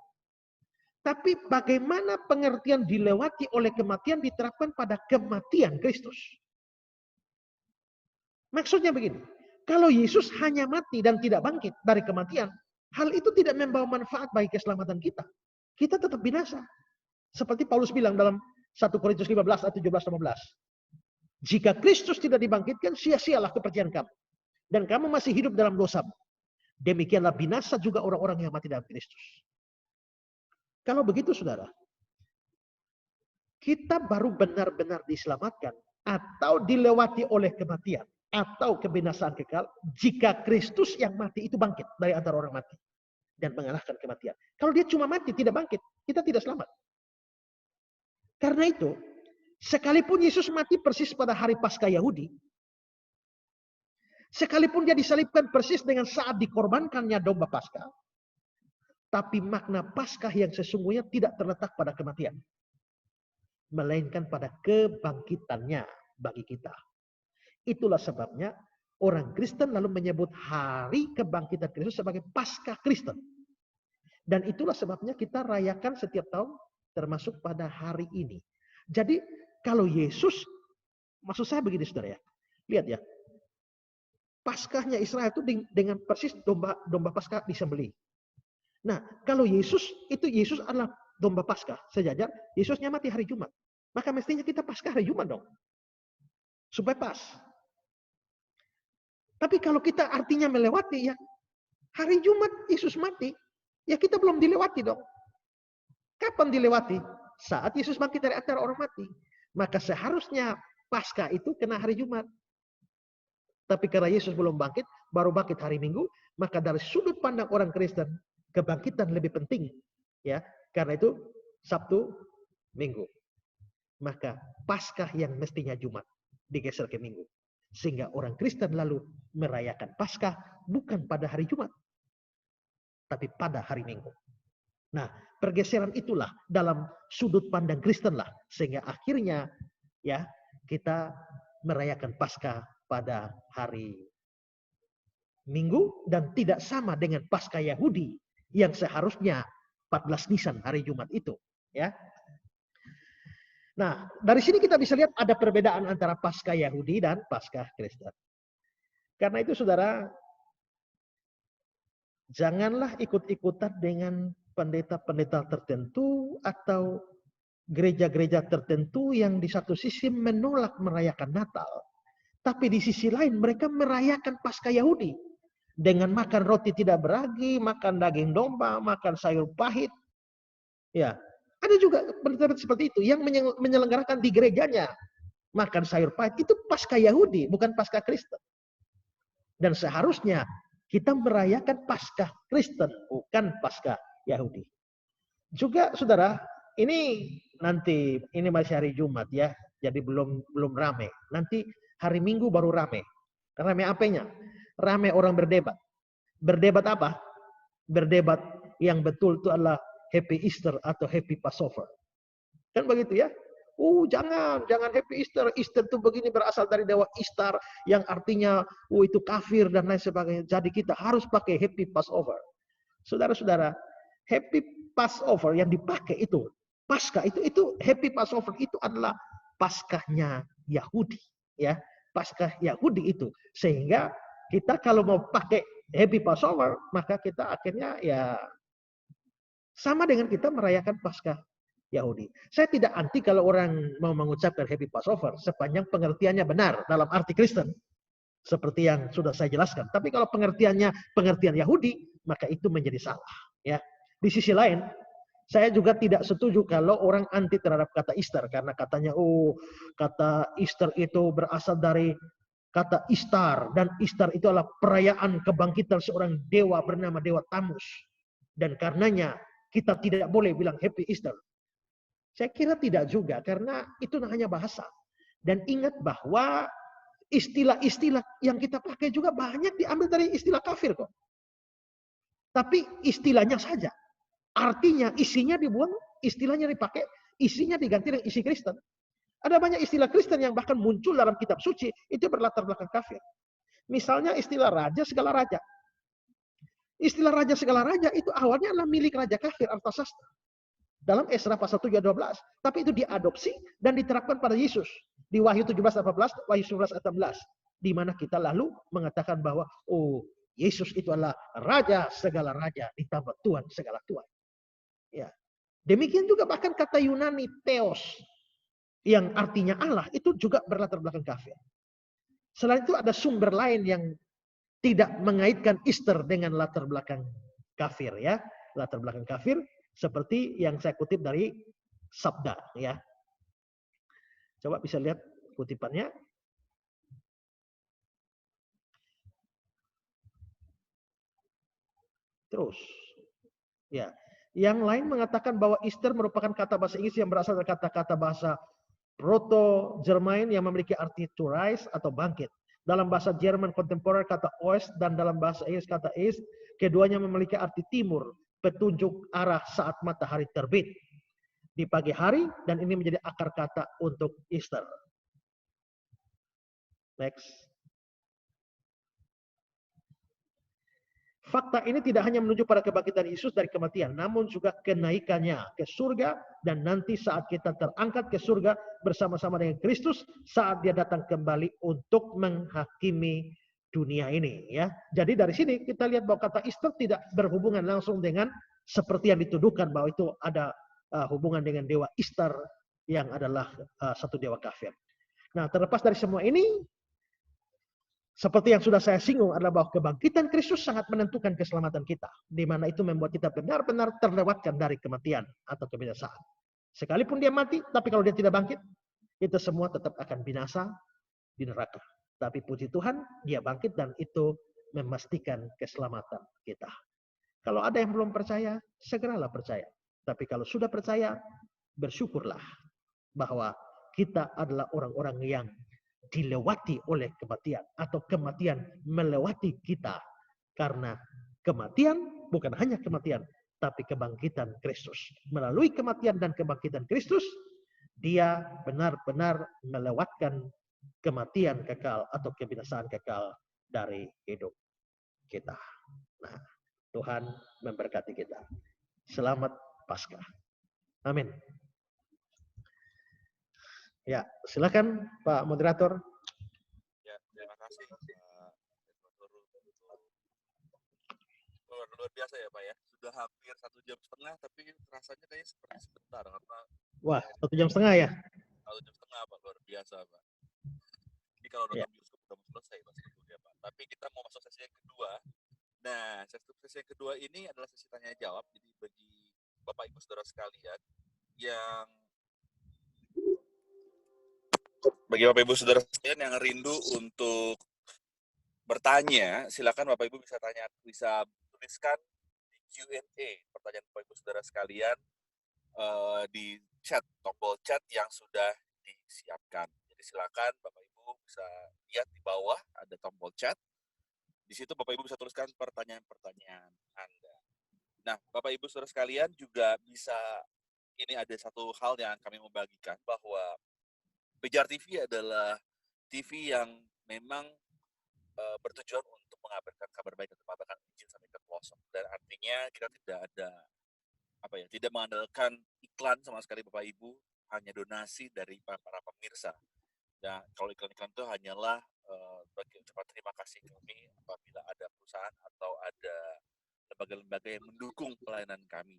Tapi bagaimana pengertian dilewati oleh kematian diterapkan pada kematian Kristus? Maksudnya begini, kalau Yesus hanya mati dan tidak bangkit dari kematian, hal itu tidak membawa manfaat bagi keselamatan kita. Kita tetap binasa. Seperti Paulus bilang dalam 1 Korintus 15 ayat 17-18. Jika Kristus tidak dibangkitkan, sia-sialah kepercayaan kamu. Dan kamu masih hidup dalam dosamu. Demikianlah binasa juga orang-orang yang mati dalam Kristus. Kalau begitu saudara, kita baru benar-benar diselamatkan atau dilewati oleh kematian atau kebinasaan kekal jika Kristus yang mati itu bangkit dari antara orang mati dan mengalahkan kematian. Kalau dia cuma mati tidak bangkit, kita tidak selamat. Karena itu, sekalipun Yesus mati persis pada hari Paskah Yahudi, sekalipun dia disalibkan persis dengan saat dikorbankannya domba Paskah, tapi makna Paskah yang sesungguhnya tidak terletak pada kematian, melainkan pada kebangkitannya bagi kita. Itulah sebabnya orang Kristen lalu menyebut hari kebangkitan Kristus sebagai Paskah Kristen. Dan itulah sebabnya kita rayakan setiap tahun termasuk pada hari ini. Jadi kalau Yesus, maksud saya begini saudara ya, lihat ya, Paskahnya Israel itu dengan persis domba Paskah disembelih. Nah, kalau Yesus adalah domba Paskah sejajar, Yesusnya mati hari Jumat. Maka mestinya kita Paskah hari Jumat dong. Supaya pas. Tapi kalau kita artinya melewati, ya hari Jumat Yesus mati, ya kita belum dilewati dong. Kapan dilewati? Saat Yesus bangkit dari antara orang mati. Maka seharusnya Paskah itu kena hari Jumat. Tapi karena Yesus belum bangkit, baru bangkit hari Minggu, maka dari sudut pandang orang Kristen, kebangkitan lebih penting, ya. Karena itu Sabtu, Minggu. Maka Paskah yang mestinya Jumat digeser ke Minggu. Sehingga orang Kristen lalu merayakan Paskah bukan pada hari Jumat, tapi pada hari Minggu. Nah, pergeseran itulah dalam sudut pandang Kristen lah, sehingga akhirnya ya kita merayakan Paskah pada hari Minggu dan tidak sama dengan Paskah Yahudi yang seharusnya 14 Nisan hari Jumat itu, ya. Nah, dari sini kita bisa lihat ada perbedaan antara Paskah Yahudi dan Paskah Kristen. Karena itu saudara, janganlah ikut-ikutan dengan pendeta-pendeta tertentu atau gereja-gereja tertentu yang di satu sisi menolak merayakan Natal. Tapi di sisi lain mereka merayakan Paskah Yahudi. Dengan makan roti tidak beragi, makan daging domba, makan sayur pahit. Ya, ada juga pendeta seperti itu yang menyelenggarakan di gerejanya. Makan sayur pahit, itu Paskah Yahudi, bukan Paskah Kristen. Dan seharusnya kita merayakan Paskah Kristen, bukan Paskah Yahudi. Juga saudara, ini nanti, ini masih hari Jumat ya, jadi belum rame. Nanti hari Minggu baru rame. Rame apanya? Rame orang berdebat. Berdebat apa? Berdebat yang betul itu adalah Happy Easter atau Happy Passover. Kan begitu ya? Jangan Happy Easter. Easter itu begini berasal dari dewa Ishtar yang artinya itu kafir dan lain sebagainya. Jadi kita harus pakai Happy Passover. Saudara-saudara, Happy Passover yang dipakai itu, Paskah itu Happy Passover itu adalah Paskahnya Yahudi, ya. Paskah Yahudi itu. Sehingga kita kalau mau pakai Happy Passover, maka kita akhirnya ya sama dengan kita merayakan Paskah Yahudi. Saya tidak anti kalau orang mau mengucapkan Happy Passover sepanjang pengertiannya benar dalam arti Kristen. Seperti yang sudah saya jelaskan. Tapi kalau pengertian Yahudi, maka itu menjadi salah. Ya. Di sisi lain, saya juga tidak setuju kalau orang anti terhadap kata Easter. Karena katanya, kata Easter itu berasal dari kata Ishtar. Dan Ishtar itu adalah perayaan kebangkitan seorang dewa bernama Dewa Tamus. Dan karenanya kita tidak boleh bilang Happy Easter. Saya kira tidak juga, karena itu hanya bahasa. Dan ingat bahwa istilah-istilah yang kita pakai juga banyak diambil dari istilah kafir kok. Tapi istilahnya saja. Artinya, isinya dibuang, istilahnya dipakai, isinya diganti dengan isi Kristen. Ada banyak istilah Kristen yang bahkan muncul dalam kitab suci, itu berlatar belakang kafir. Misalnya istilah raja segala raja. Istilah raja segala raja itu awalnya adalah milik raja kafir, Artasasta. Dalam Esra pasal 7 ayat 12. Tapi itu diadopsi dan diterapkan pada Yesus. Di Wahyu 17 ayat 14, Wahyu 11 ayat 16. Di mana kita lalu mengatakan bahwa, Yesus itu adalah raja segala raja, ditambah Tuhan segala Tuhan. Ya. Demikian juga bahkan kata Yunani Theos yang artinya Allah itu juga berlatar belakang kafir. Selain itu ada sumber lain yang tidak mengaitkan Easter dengan latar belakang kafir ya. Latar belakang kafir seperti yang saya kutip dari Sabda ya. Coba bisa lihat kutipannya. Terus ya. Yang lain mengatakan bahwa Easter merupakan kata bahasa Inggris yang berasal dari kata-kata bahasa Proto-Jerman yang memiliki arti to rise atau bangkit. Dalam bahasa Jerman kontemporer kata Ost dan dalam bahasa Inggris kata East, keduanya memiliki arti timur, petunjuk arah saat matahari terbit di pagi hari, dan ini menjadi akar kata untuk Easter. Next. Fakta ini tidak hanya menunjuk pada kebangkitan Yesus dari kematian, namun juga kenaikannya ke surga, dan nanti saat kita terangkat ke surga bersama-sama dengan Kristus saat dia datang kembali untuk menghakimi dunia ini. Ya, jadi dari sini kita lihat bahwa kata Easter tidak berhubungan langsung dengan seperti yang dituduhkan bahwa itu ada hubungan dengan dewa Ishtar yang adalah satu dewa kafir. Nah, terlepas dari semua ini, seperti yang sudah saya singgung adalah bahwa kebangkitan Kristus sangat menentukan keselamatan kita, di mana itu membuat kita benar-benar terlewatkan dari kematian atau kebinasaan. Sekalipun dia mati, tapi kalau dia tidak bangkit, kita semua tetap akan binasa di neraka. Tapi puji Tuhan, dia bangkit dan itu memastikan keselamatan kita. Kalau ada yang belum percaya, segeralah percaya. Tapi kalau sudah percaya, bersyukurlah bahwa kita adalah orang-orang yang dilewati oleh kematian atau kematian melewati kita, karena kematian bukan hanya kematian tapi kebangkitan Kristus. Melalui kematian dan kebangkitan Kristus, dia benar-benar melewatkan kematian kekal atau kebinasaan kekal dari hidup kita. Nah, Tuhan memberkati kita. Selamat Paskah. Amin. Ya, silakan Pak Moderator. Ya, terima kasih luar biasa ya Pak ya. Sudah hampir 1,5 jam, tapi rasanya kayaknya seperti sebentar karena Wah, 1,5 jam ya? 1,5 jam Pak, luar biasa Pak. Ini kalau nonton bioskop udah mau selesai Pak sebetulnya Pak. Tapi kita mau masuk sesi yang kedua. Nah, sesi yang kedua ini adalah sesi tanya jawab. Jadi bagi Bapak Ibu Saudara sekalian yang yang rindu untuk bertanya, silakan Bapak Ibu bisa tuliskan di Q&A pertanyaan Bapak Ibu Saudara sekalian di chat, tombol chat yang sudah disiapkan. Jadi silakan Bapak Ibu bisa lihat di bawah ada tombol chat. Di situ Bapak Ibu bisa tuliskan pertanyaan-pertanyaan Anda. Nah, Bapak Ibu Saudara sekalian juga bisa, ini ada satu hal yang kami mau bagikan bahwa Pijar TV adalah TV yang memang bertujuan untuk mengabarkan kabar baik dan mengabarkan Injil sampai ke pelosok. Dan artinya kita tidak mengandalkan iklan sama sekali Bapak Ibu, hanya donasi dari para pemirsa. Dan kalau iklan-iklan itu hanyalah bagi ucapan terima kasih kami apabila ada perusahaan atau ada lembaga-lembaga yang mendukung pelayanan kami.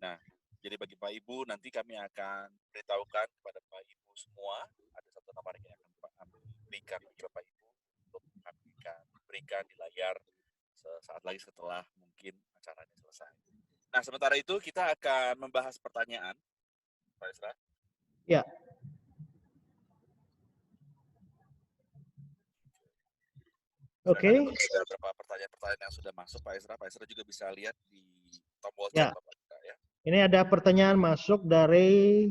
Nah, jadi bagi Pak Ibu, nanti kami akan beritahukan kepada Pak Ibu semua, ada satu nomor yang akan kami berikan bagi Bapak Ibu untuk kami berikan di layar sesaat lagi setelah mungkin acaranya selesai. Nah, sementara itu kita akan membahas pertanyaan, Pak Ezra. Ya. Oke. Ada beberapa pertanyaan yang sudah masuk, Pak Ezra. Pak Ezra juga bisa lihat di tombol chat, Bapak Ezra, ya. Ini ada pertanyaan masuk dari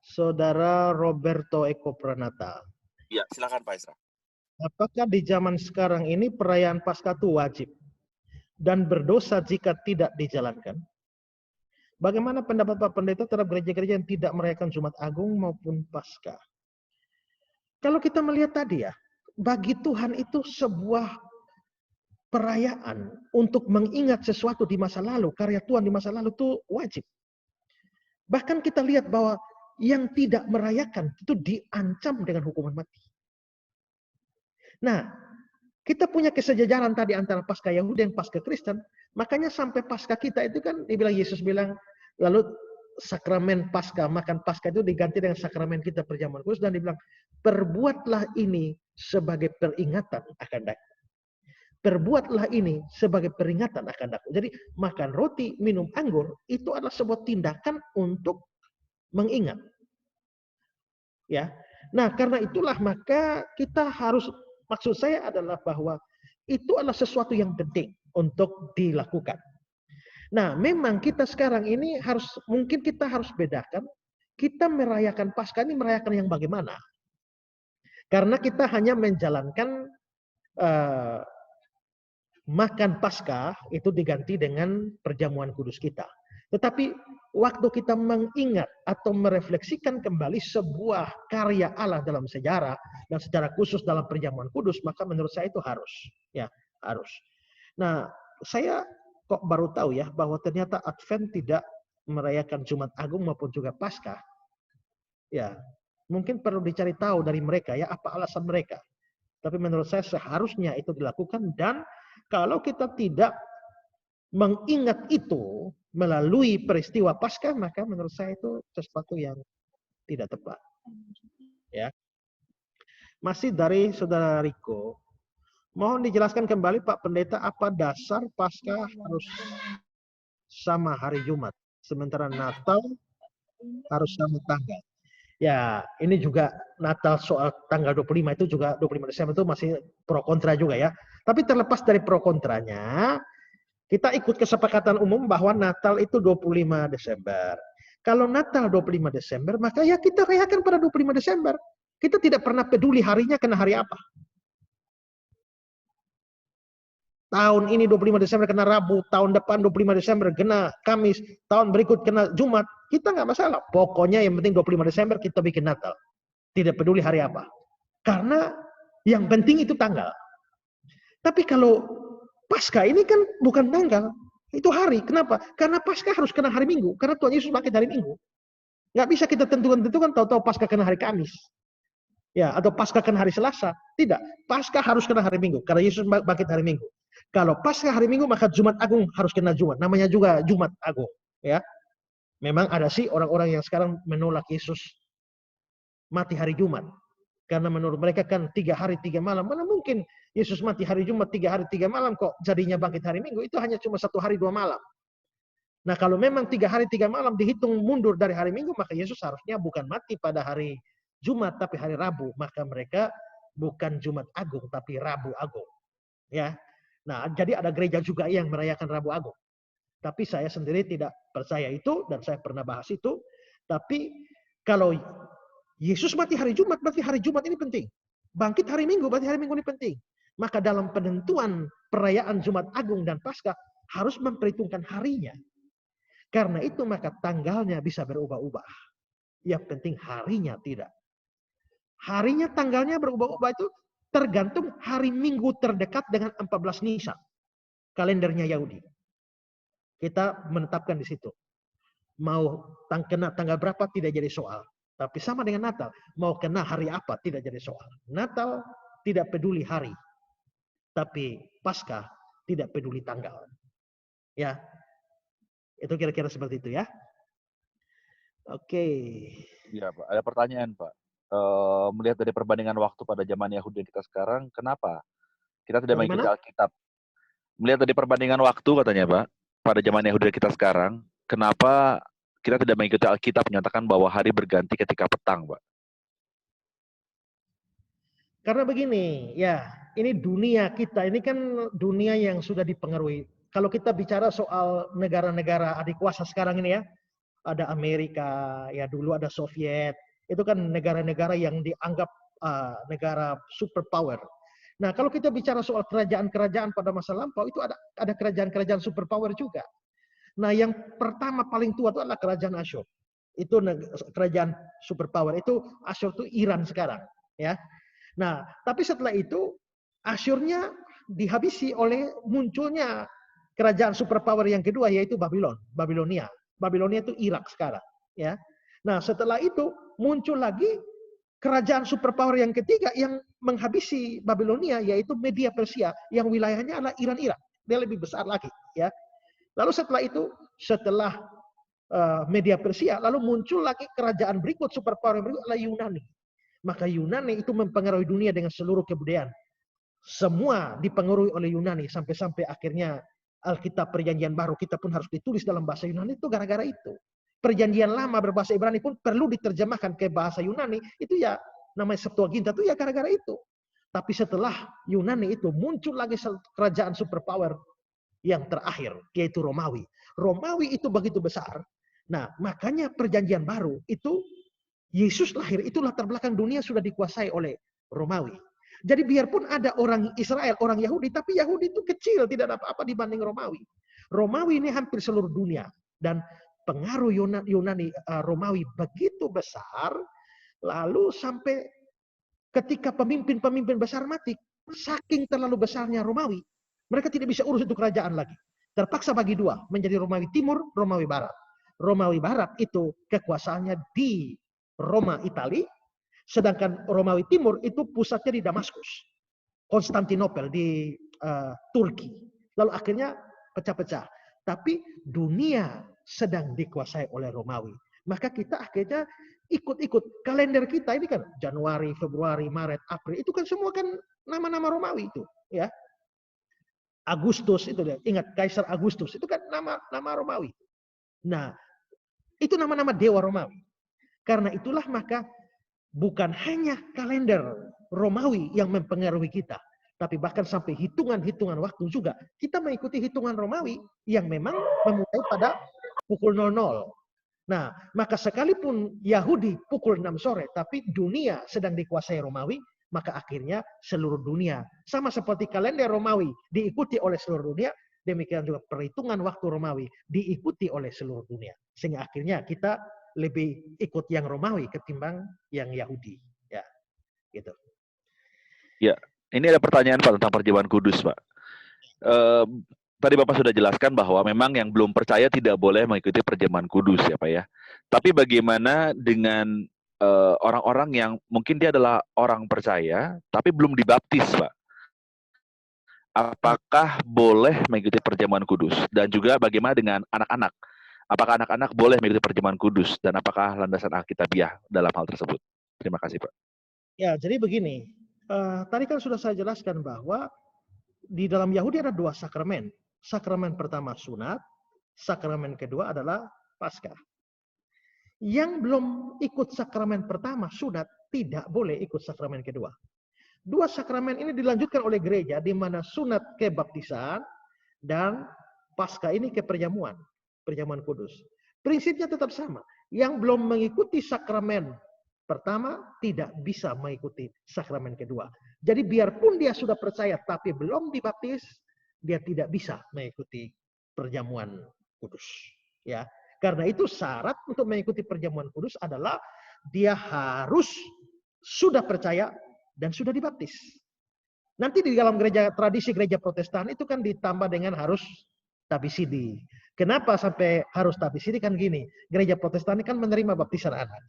Saudara Roberto Eko Pranata. Iya, silakan Pak Ezra. Apakah di zaman sekarang ini perayaan Paskah itu wajib dan berdosa jika tidak dijalankan? Bagaimana pendapat Pak Pendeta terhadap gereja-gereja yang tidak merayakan Jumat Agung maupun Paskah? Kalau kita melihat tadi ya, bagi Tuhan itu sebuah perayaan untuk mengingat sesuatu di masa lalu, karya Tuhan di masa lalu itu wajib. Bahkan kita lihat bahwa yang tidak merayakan itu diancam dengan hukuman mati. Nah, kita punya kesejajaran tadi antara Paskah Yahudi dan Paskah Kristen, makanya sampai Paskah kita itu kan dibilang, Yesus bilang, lalu sakramen Paskah, makan Paskah itu diganti dengan sakramen kita perjamuan kudus, dan dibilang, perbuatlah ini sebagai peringatan akan datang. Perbuatlah ini sebagai peringatan akan datang. Jadi makan roti, minum anggur itu adalah sebuah tindakan untuk mengingat. Ya. Nah, karena itulah maka kita harus, maksud saya adalah bahwa itu adalah sesuatu yang penting untuk dilakukan. Nah, memang kita sekarang ini mungkin kita harus bedakan, kita merayakan Paskah ini merayakan yang bagaimana? Karena kita hanya menjalankan makan Paskah itu diganti dengan perjamuan kudus kita. Tetapi waktu kita mengingat atau merefleksikan kembali sebuah karya Allah dalam sejarah dan secara khusus dalam perjamuan kudus, maka menurut saya itu harus, ya, harus. Nah, saya kok baru tahu ya bahwa ternyata Advent tidak merayakan Jumat Agung maupun juga Paskah. Ya, mungkin perlu dicari tahu dari mereka ya apa alasan mereka. Tapi menurut saya seharusnya itu dilakukan, dan kalau kita tidak mengingat itu melalui peristiwa Paskah, maka menurut saya itu sesuatu yang tidak tepat. Ya. Masih dari Saudara Riko, mohon dijelaskan kembali Pak Pendeta, apa dasar Paskah harus sama hari Jumat, sementara Natal harus sama tanggal. Ya, ini juga Natal soal tanggal 25 itu juga 25 Desember itu masih pro kontra juga ya. Tapi terlepas dari pro kontranya, kita ikut kesepakatan umum bahwa Natal itu 25 Desember. Kalau Natal 25 Desember, maka ya kita rayakan pada 25 Desember. Kita tidak pernah peduli harinya kena hari apa. Tahun ini 25 Desember kena Rabu, tahun depan 25 Desember kena Kamis, tahun berikut kena Jumat, kita nggak masalah. Pokoknya yang penting 25 Desember kita bikin Natal. Tidak peduli hari apa. Karena yang penting itu tanggal. Tapi kalau Paskah ini kan bukan tanggal, itu hari. Kenapa? Karena Paskah harus kena hari Minggu. Karena Tuhan Yesus pakai hari Minggu. Nggak bisa kita tentukan tahu-tahu Paskah kena hari Kamis. Ya, atau Paskah kena hari Selasa. Tidak. Paskah harus kena hari Minggu. Karena Yesus bangkit hari Minggu. Kalau Paskah hari Minggu, maka Jumat Agung harus kena Jumat. Namanya juga Jumat Agung. Ya, memang ada sih orang-orang yang sekarang menolak Yesus mati hari Jumat. Karena menurut mereka kan 3 hari 3 malam. Mana mungkin Yesus mati hari Jumat 3 hari 3 malam kok jadinya bangkit hari Minggu. Itu hanya cuma 1 hari 2 malam. Nah, kalau memang 3 hari 3 malam dihitung mundur dari hari Minggu, maka Yesus harusnya bukan mati pada hari Jumat tapi hari Rabu. Maka mereka bukan Jumat Agung tapi Rabu Agung. Ya. Nah, jadi ada gereja juga yang merayakan Rabu Agung. Tapi saya sendiri tidak percaya itu dan saya pernah bahas itu. Tapi kalau Yesus mati hari Jumat, berarti hari Jumat ini penting. Bangkit hari Minggu, berarti hari Minggu ini penting. Maka dalam penentuan perayaan Jumat Agung dan Paskah harus memperhitungkan harinya. Karena itu maka tanggalnya bisa berubah-ubah. Yang penting harinya tidak. Harinya, tanggalnya berubah-ubah itu tergantung hari Minggu terdekat dengan 14 Nisan. Kalendernya Yahudi. Kita menetapkan di situ. Mau kena tanggal berapa tidak jadi soal. Tapi sama dengan Natal. Mau kena hari apa tidak jadi soal. Natal tidak peduli hari. Tapi Paskah tidak peduli tanggal. Ya. Itu kira-kira seperti itu ya. Oke. Iya, Pak. Ada pertanyaan, Pak. Melihat dari perbandingan waktu pada zaman Yahudi kita sekarang, kenapa kita tidak mengikuti Alkitab? Melihat dari perbandingan waktu katanya, Pak, pada zaman Yahudi kita sekarang, kenapa kita tidak mengikuti Alkitab menyatakan bahwa hari berganti ketika petang, Pak? Karena begini, ya, ini dunia kita, ini kan dunia yang sudah dipengaruhi. Kalau kita bicara soal negara-negara adik kuasa sekarang ini ya, ada Amerika, ya dulu ada Soviet, itu kan negara-negara yang dianggap negara superpower. Nah, kalau kita bicara soal kerajaan-kerajaan pada masa lampau, itu ada kerajaan-kerajaan superpower juga. Nah, yang pertama paling tua itu adalah kerajaan Asyur. Itu kerajaan superpower. Itu Asyur itu Iran sekarang, ya. Nah, tapi setelah itu Asyurnya dihabisi oleh munculnya kerajaan superpower yang kedua, yaitu Babilonia. Babilonia itu Irak sekarang, ya. Nah, setelah itu muncul lagi kerajaan superpower yang ketiga yang menghabisi Babilonia, yaitu Media Persia, yang wilayahnya adalah Iran-Irak. Dia lebih besar lagi, ya. Lalu setelah itu, setelah Media Persia, lalu muncul lagi kerajaan berikut, superpower yang berikut adalah Yunani. Maka Yunani itu mempengaruhi dunia dengan seluruh kebudayaan. Semua dipengaruhi oleh Yunani sampai-sampai akhirnya Alkitab Perjanjian Baru kita pun harus ditulis dalam bahasa Yunani itu gara-gara itu. Perjanjian Lama berbahasa Ibrani pun perlu diterjemahkan ke bahasa Yunani, itu ya namanya Septuaginta, itu ya gara-gara itu. Tapi setelah Yunani itu muncul lagi kerajaan superpower yang terakhir, yaitu Romawi. Romawi itu begitu besar. Nah, makanya Perjanjian Baru itu Yesus lahir, itu latar belakang dunia sudah dikuasai oleh Romawi. Jadi biarpun ada orang Israel, orang Yahudi, tapi Yahudi itu kecil, tidak ada apa-apa dibanding Romawi. Romawi ini hampir seluruh dunia. Dan pengaruh Yunani Romawi begitu besar, lalu sampai ketika pemimpin-pemimpin besar mati, saking terlalu besarnya Romawi, mereka tidak bisa urus itu kerajaan lagi. Terpaksa bagi dua, menjadi Romawi Timur, Romawi Barat. Romawi Barat itu kekuasaannya di Roma, Italia, sedangkan Romawi Timur itu pusatnya di Damaskus, Konstantinopel di Turki. Lalu akhirnya pecah-pecah. Tapi dunia sedang dikuasai oleh Romawi. Maka kita akhirnya ikut-ikut. Kalender kita ini kan Januari, Februari, Maret, April, itu kan semua kan nama-nama Romawi itu, ya. Agustus itu dia, ingat Kaisar Agustus itu kan nama Romawi. Nah, itu nama-nama dewa Romawi. Karena itulah maka bukan hanya kalender Romawi yang mempengaruhi kita, tapi bahkan sampai hitungan-hitungan waktu juga kita mengikuti hitungan Romawi yang memang memulai pada pukul 00. Nah, maka sekalipun Yahudi pukul 6 sore, tapi dunia sedang dikuasai Romawi, maka akhirnya seluruh dunia, sama seperti kalender Romawi diikuti oleh seluruh dunia, demikian juga perhitungan waktu Romawi diikuti oleh seluruh dunia. Sehingga akhirnya kita lebih ikut yang Romawi ketimbang yang Yahudi. Ya, gitu. Ya, ini ada pertanyaan Pak tentang perjamuan kudus, Pak. tadi Bapak sudah jelaskan bahwa memang yang belum percaya tidak boleh mengikuti perjamuan kudus ya Pak ya. Tapi bagaimana dengan orang-orang yang mungkin dia adalah orang percaya tapi belum dibaptis Pak? Apakah boleh mengikuti perjamuan kudus? Dan juga bagaimana dengan anak-anak? Apakah anak-anak boleh mengikuti perjamuan kudus? Dan apakah landasan Alkitabiah dalam hal tersebut? Terima kasih Pak. Ya, jadi begini. Tadi kan sudah saya jelaskan bahwa di dalam Yahudi ada 2 sakramen. Sakramen pertama sunat, sakramen kedua adalah Paskah. Yang belum ikut sakramen pertama sunat tidak boleh ikut sakramen kedua. 2 sakramen ini dilanjutkan oleh gereja di mana sunat ke baptisan dan Paskah ini ke perjamuan kudus. Prinsipnya tetap sama. Yang belum mengikuti sakramen pertama tidak bisa mengikuti sakramen kedua. Jadi biarpun dia sudah percaya tapi belum dibaptis, dia tidak bisa mengikuti perjamuan kudus. Ya, karena itu syarat untuk mengikuti perjamuan kudus adalah dia harus sudah percaya dan sudah dibaptis. Nanti di dalam tradisi gereja Protestan itu kan ditambah dengan harus tabisidi. Kenapa sampai harus tabisidi? Kan gini, gereja Protestan ini kan menerima baptisan anak.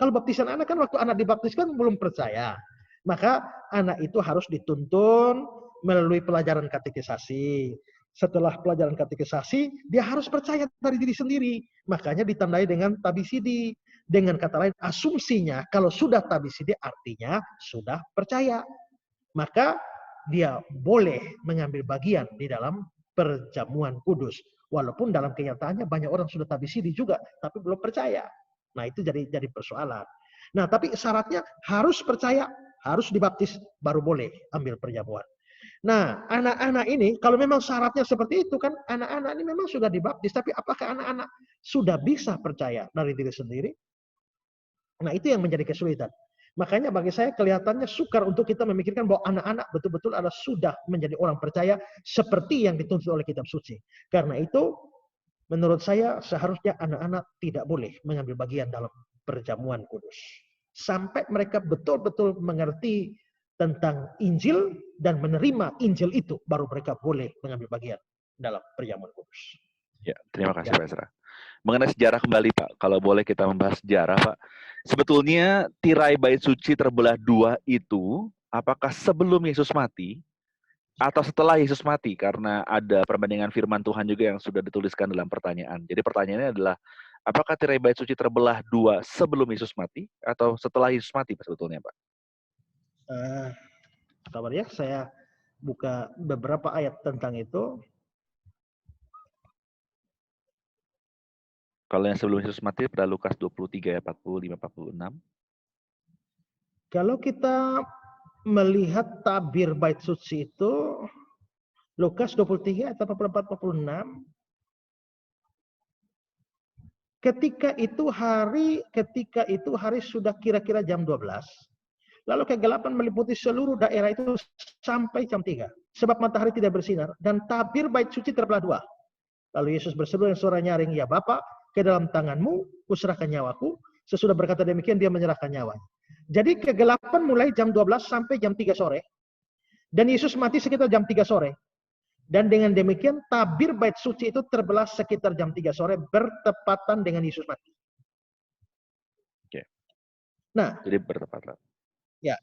Kalau baptisan anak kan waktu anak dibaptiskan belum percaya. Maka anak itu harus dituntun melalui pelajaran katekisasi. Setelah pelajaran katekisasi, dia harus percaya dari diri sendiri. Makanya ditandai dengan tabisidi. Dengan kata lain, asumsinya kalau sudah tabisidi artinya sudah percaya. Maka dia boleh mengambil bagian di dalam perjamuan kudus. Walaupun dalam kenyataannya banyak orang sudah tabisidi juga, tapi belum percaya. Nah itu jadi persoalan. Nah tapi syaratnya harus percaya, harus dibaptis, baru boleh ambil perjamuan. Nah anak-anak ini, kalau memang syaratnya seperti itu kan, anak-anak ini memang sudah dibaptis, tapi apakah anak-anak sudah bisa percaya dari diri sendiri? Nah itu yang menjadi kesulitan. Makanya bagi saya kelihatannya sukar untuk kita memikirkan bahwa anak-anak betul-betul adalah sudah menjadi orang percaya seperti yang dituntut oleh kitab suci. Karena itu menurut saya seharusnya anak-anak tidak boleh mengambil bagian dalam perjamuan kudus. Sampai mereka betul-betul mengerti tentang Injil dan menerima Injil itu, baru mereka boleh mengambil bagian dalam perjamuan kudus. Ya, terima kasih Pak Ezra. Mengenai sejarah kembali Pak, kalau boleh kita membahas sejarah Pak. Sebetulnya tirai bait suci terbelah 2 itu, apakah sebelum Yesus mati atau setelah Yesus mati? Karena ada perbandingan firman Tuhan juga yang sudah dituliskan dalam pertanyaan. Jadi pertanyaannya adalah, apakah tirai bait suci terbelah 2 sebelum Yesus mati atau setelah Yesus mati Pak sebetulnya Pak? Sabar ya, saya buka beberapa ayat tentang itu. Kalau yang sebelum Yesus mati pada Lukas 23 ayat 45-46. Kalau kita melihat tabir bait suci itu, Lukas 23 ayat 44-46. Ketika itu hari sudah kira-kira jam 12. Lalu kegelapan meliputi seluruh daerah itu sampai jam 3. Sebab matahari tidak bersinar dan tabir bait suci terbelah 2. Lalu Yesus berseru dengan suara nyaring, "Ya Bapa, ke dalam tanganmu kuserahkan nyawaku." Sesudah berkata demikian, dia menyerahkan nyawanya. Jadi kegelapan mulai jam 12 sampai jam 3 sore. Dan Yesus mati sekitar jam 3 sore. Dan dengan demikian tabir bait suci itu terbelah sekitar jam 3 sore bertepatan dengan Yesus mati. Oke. Nah, jadi bertepatan. Ya,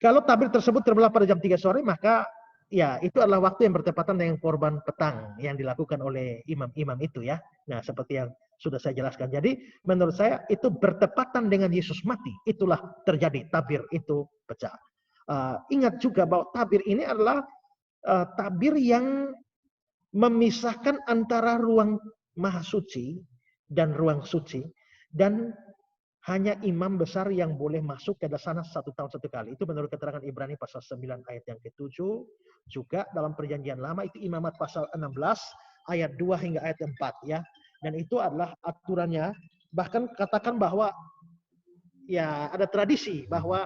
kalau tabir tersebut terbelah pada jam 3 sore, maka ya itu adalah waktu yang bertepatan dengan korban petang yang dilakukan oleh imam-imam itu ya. Nah, seperti yang sudah saya jelaskan. Jadi menurut saya itu bertepatan dengan Yesus mati. Itulah terjadi tabir itu pecah. Ingat juga bahwa tabir ini adalah tabir yang memisahkan antara ruang maha suci dan ruang suci. Dan hanya imam besar yang boleh masuk ke sana 1 tahun 1 kali. Itu menurut keterangan Ibrani pasal 9 ayat yang ke-7. Juga dalam perjanjian lama itu imamat pasal 16 ayat 2 hingga ayat 4 ya. Dan itu adalah aturannya. Bahkan katakan bahwa ya ada tradisi bahwa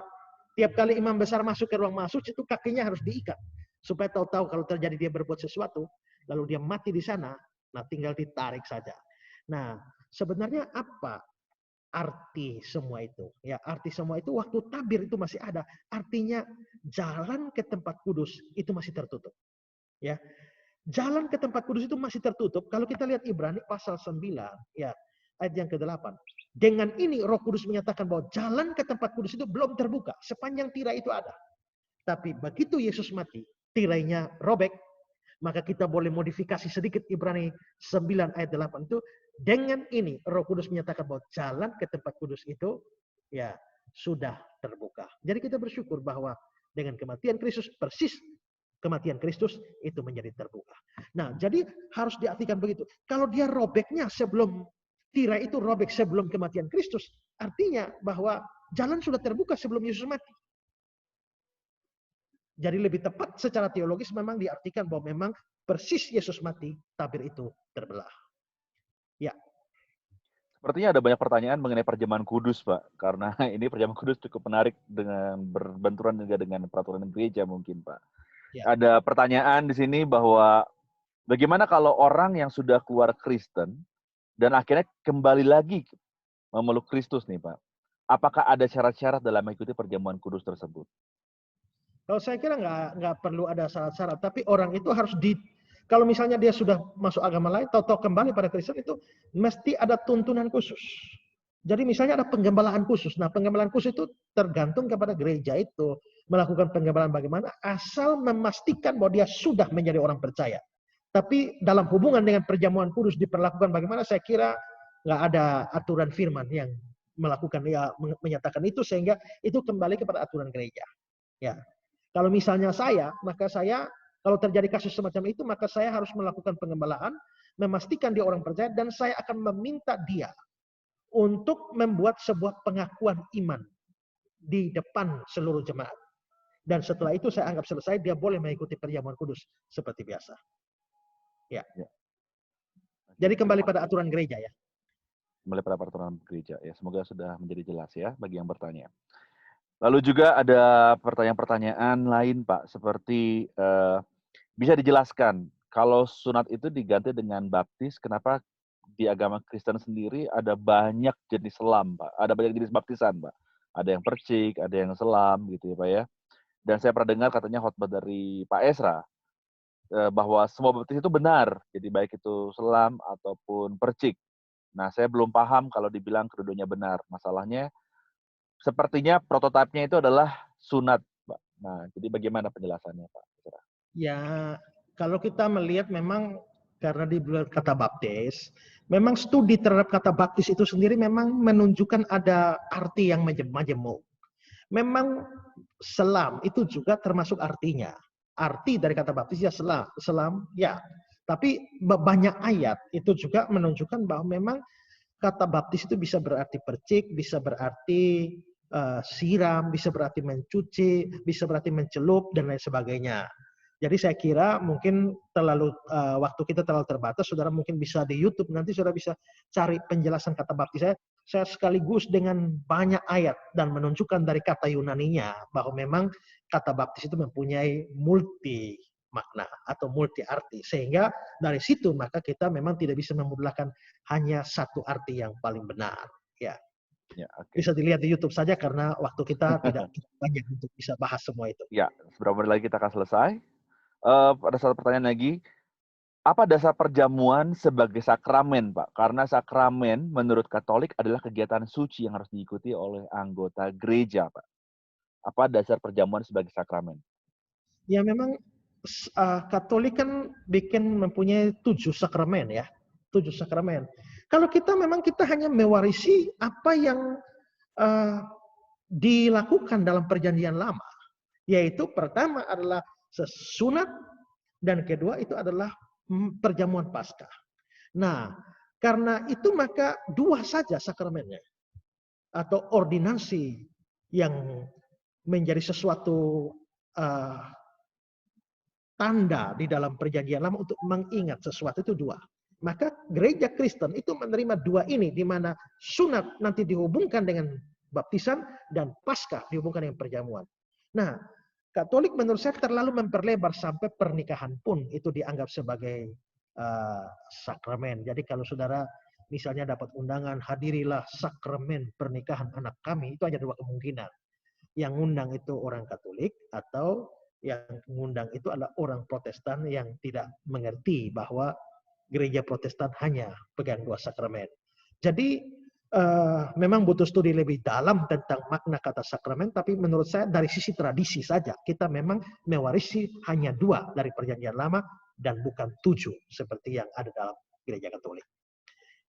tiap kali imam besar masuk ke ruang maha suci itu kakinya harus diikat. Supaya tahu-tahu kalau terjadi dia berbuat sesuatu, lalu dia mati di sana, nah tinggal ditarik saja. Nah, sebenarnya apa arti semua itu? Ya, arti semua itu waktu tabir itu masih ada. Artinya jalan ke tempat kudus itu masih tertutup. Ya. Jalan ke tempat kudus itu masih tertutup. Kalau kita lihat Ibrani pasal 9, ya, ayat yang ke-8. Dengan ini Roh Kudus menyatakan bahwa jalan ke tempat kudus itu belum terbuka. Sepanjang tirai itu ada. Tapi begitu Yesus mati, tirainya robek, maka kita boleh modifikasi sedikit Ibrani 9 ayat 8 itu. Dengan ini Roh Kudus menyatakan bahwa jalan ke tempat kudus itu ya sudah terbuka. Jadi kita bersyukur bahwa dengan kematian Kristus, persis kematian Kristus itu menjadi terbuka. Nah, jadi harus diartikan begitu. Kalau dia robeknya sebelum tirai itu robek sebelum kematian Kristus, artinya bahwa jalan sudah terbuka sebelum Yesus mati. Jadi lebih tepat secara teologis memang diartikan bahwa memang persis Yesus mati, tabir itu terbelah. Ya. Sepertinya ada banyak pertanyaan mengenai perjamuan kudus, Pak. Karena ini perjamuan kudus cukup menarik dengan berbenturan juga dengan peraturan gereja mungkin, Pak. Ya. Ada pertanyaan di sini bahwa bagaimana kalau orang yang sudah keluar Kristen dan akhirnya kembali lagi memeluk Kristus nih, Pak. Apakah ada syarat-syarat dalam mengikuti perjamuan kudus tersebut? Kalau saya kira nggak perlu ada syarat-syarat, tapi orang itu harus kalau misalnya dia sudah masuk agama lain, tahu-tahu kembali pada Kristen itu mesti ada tuntunan khusus. Jadi misalnya ada penggembalaan khusus. Nah, penggembalaan khusus itu tergantung kepada gereja itu melakukan penggembalaan bagaimana, asal memastikan bahwa dia sudah menjadi orang percaya. Tapi dalam hubungan dengan perjamuan kudus diperlakukan bagaimana, saya kira nggak ada aturan firman yang melakukan menyatakan itu, sehingga itu kembali kepada aturan gereja. Ya. Kalau misalnya maka saya kalau terjadi kasus semacam itu, maka saya harus melakukan penggembalaan, memastikan dia orang percaya, dan saya akan meminta dia untuk membuat sebuah pengakuan iman di depan seluruh jemaat. Dan setelah itu saya anggap selesai, dia boleh mengikuti perjamuan kudus seperti biasa. Ya. Jadi kembali pada aturan gereja ya. Kembali pada peraturan gereja ya. Semoga sudah menjadi jelas ya bagi yang bertanya. Lalu juga ada pertanyaan-pertanyaan lain, Pak, seperti bisa dijelaskan kalau sunat itu diganti dengan baptis, kenapa di agama Kristen sendiri ada banyak jenis selam, Pak. Ada banyak jenis baptisan, Pak. Ada yang percik, ada yang selam, gitu ya, Pak ya. Dan saya pernah dengar katanya khotbah dari Pak Esra, bahwa semua baptis itu benar. Jadi baik itu selam ataupun percik. Nah, saya belum paham kalau dibilang kedudukannya benar. Masalahnya, sepertinya prototipenya itu adalah sunat, Pak. Nah, jadi bagaimana penjelasannya, Pak? Ya, kalau kita melihat memang karena di kata baptis, memang studi terhadap kata baptis itu sendiri memang menunjukkan ada arti yang majemuk. Memang selam itu juga termasuk artinya. Arti dari kata baptis ya selam ya. Tapi banyak ayat itu juga menunjukkan bahwa memang kata baptis itu bisa berarti percik, bisa berarti siram, bisa berarti mencuci, bisa berarti mencelup dan lain sebagainya. Jadi saya kira mungkin waktu kita terlalu terbatas, saudara mungkin bisa di YouTube, nanti saudara bisa cari penjelasan kata baptis. Saya sekaligus dengan banyak ayat dan menunjukkan dari kata Yunaninya bahwa memang kata baptis itu mempunyai multi makna atau multi arti. Sehingga dari situ maka kita memang tidak bisa memudahkan hanya satu arti yang paling benar. Ya. Ya, okay. Bisa dilihat di YouTube saja karena waktu kita tidak banyak untuk bisa bahas semua itu. Ya, beberapa menit lagi kita akan selesai. Ada satu pertanyaan lagi. Apa dasar perjamuan sebagai sakramen, Pak? Karena sakramen menurut Katolik adalah kegiatan suci yang harus diikuti oleh anggota gereja, Pak. Apa dasar perjamuan sebagai sakramen? Ya memang Katolik kan mempunyai 7 sakramen ya. 7 sakramen. Kalau kita hanya mewarisi apa yang dilakukan dalam perjanjian lama. Yaitu pertama adalah sunat, dan kedua itu adalah perjamuan Paskah. Nah, karena itu maka 2 saja sakramennya atau ordinansi yang menjadi sesuatu tanda di dalam perjanjian lama untuk mengingat sesuatu itu 2. Maka gereja Kristen itu menerima 2 ini, di mana sunat nanti dihubungkan dengan baptisan dan Paskah dihubungkan dengan perjamuan. Nah, Katolik menurut saya terlalu memperlebar sampai pernikahan pun itu dianggap sebagai sakramen. Jadi kalau saudara misalnya dapat undangan, hadirilah sakramen pernikahan anak kami, itu hanya 2 kemungkinan. Yang undang itu orang Katolik atau yang mengundang itu adalah orang Protestan yang tidak mengerti bahwa gereja Protestan hanya pegang 2 sakramen. Jadi memang butuh studi lebih dalam tentang makna kata sakramen, tapi menurut saya dari sisi tradisi saja kita memang mewarisi hanya 2 dari Perjanjian Lama dan bukan 7 seperti yang ada dalam gereja Katolik.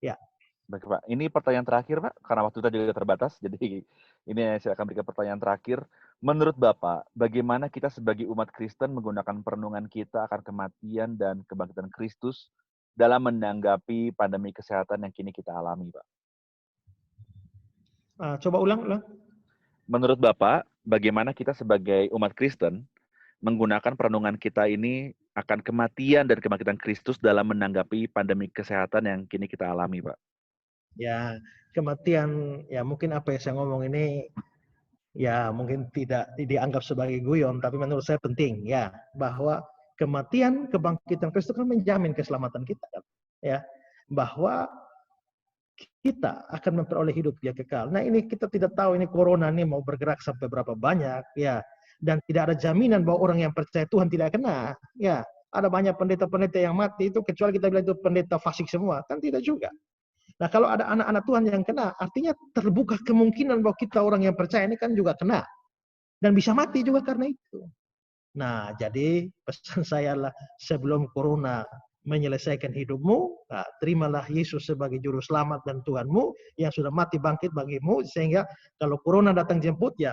Ya. Baik Pak, ini pertanyaan terakhir Pak, karena waktu kita juga terbatas, jadi ini saya akan berikan pertanyaan terakhir. Menurut Bapak, bagaimana kita sebagai umat Kristen menggunakan perenungan kita akan kematian dan kebangkitan Kristus dalam menanggapi pandemi kesehatan yang kini kita alami Pak? Coba ulang. Menurut Bapak, bagaimana kita sebagai umat Kristen menggunakan perenungan kita ini akan kematian dan kebangkitan Kristus dalam menanggapi pandemi kesehatan yang kini kita alami Pak? Ya, kematian, ya mungkin apa yang saya ngomong ini ya mungkin tidak dianggap sebagai guyon, tapi menurut saya penting ya, bahwa kematian, kebangkitan Kristus kan menjamin keselamatan kita kan. Ya, bahwa kita akan memperoleh hidup yang kekal. Nah, ini kita tidak tahu ini corona ini mau bergerak sampai berapa banyak ya, dan tidak ada jaminan bahwa orang yang percaya Tuhan tidak kena. Ya, ada banyak pendeta-pendeta yang mati itu kecuali kita bilang itu pendeta fasik semua, kan tidak juga. Nah, kalau ada anak-anak Tuhan yang kena, artinya terbuka kemungkinan bahwa kita orang yang percaya ini kan juga kena. Dan bisa mati juga karena itu. Nah, jadi pesan saya adalah sebelum corona menyelesaikan hidupmu, nah, terimalah Yesus sebagai juru selamat dan Tuhanmu yang sudah mati bangkit bagimu, sehingga kalau corona datang jemput ya,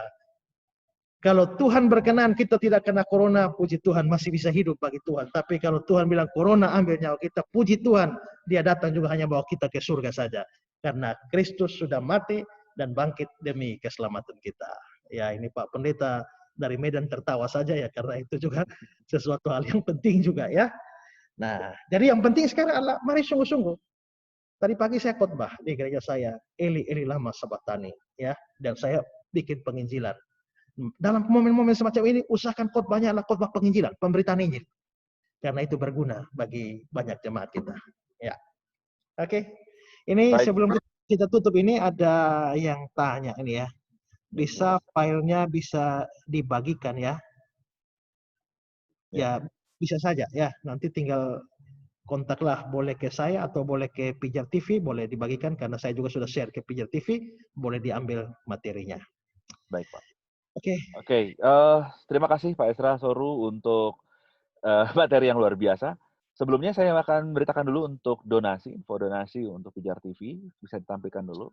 kalau Tuhan berkenan kita tidak kena corona, puji Tuhan masih bisa hidup bagi Tuhan. Tapi kalau Tuhan bilang corona ambil nyawa kita, puji Tuhan dia datang juga hanya bawa kita ke surga saja. Karena Kristus sudah mati dan bangkit demi keselamatan kita. Ya ini Pak Pendeta dari Medan tertawa saja ya, karena itu juga sesuatu hal yang penting juga ya. Nah, jadi yang penting sekarang adalah mari sungguh-sungguh. Tadi pagi saya khotbah di gereja saya, Eli Eli lama sabatani ya, dan saya bikin penginjilan. Dalam momen-momen semacam ini, usahakan khotbahnya adalah khotbah penginjilan, pemberitaan Injil. Karena itu berguna bagi banyak jemaat kita. Ya, oke. Ini Baik. sebelum kita tutup ini ada yang tanya ini ya. Bisa filenya bisa dibagikan ya? Ya, bisa saja ya. Nanti tinggal kontaklah, boleh ke saya atau boleh ke Pijar TV, boleh dibagikan karena saya juga sudah share ke Pijar TV, boleh diambil materinya. Baik Pak. Oke. Terima kasih Pak Esra Soru untuk materi yang luar biasa. Sebelumnya saya akan beritakan dulu untuk info donasi untuk Pijar TV, bisa ditampilkan dulu.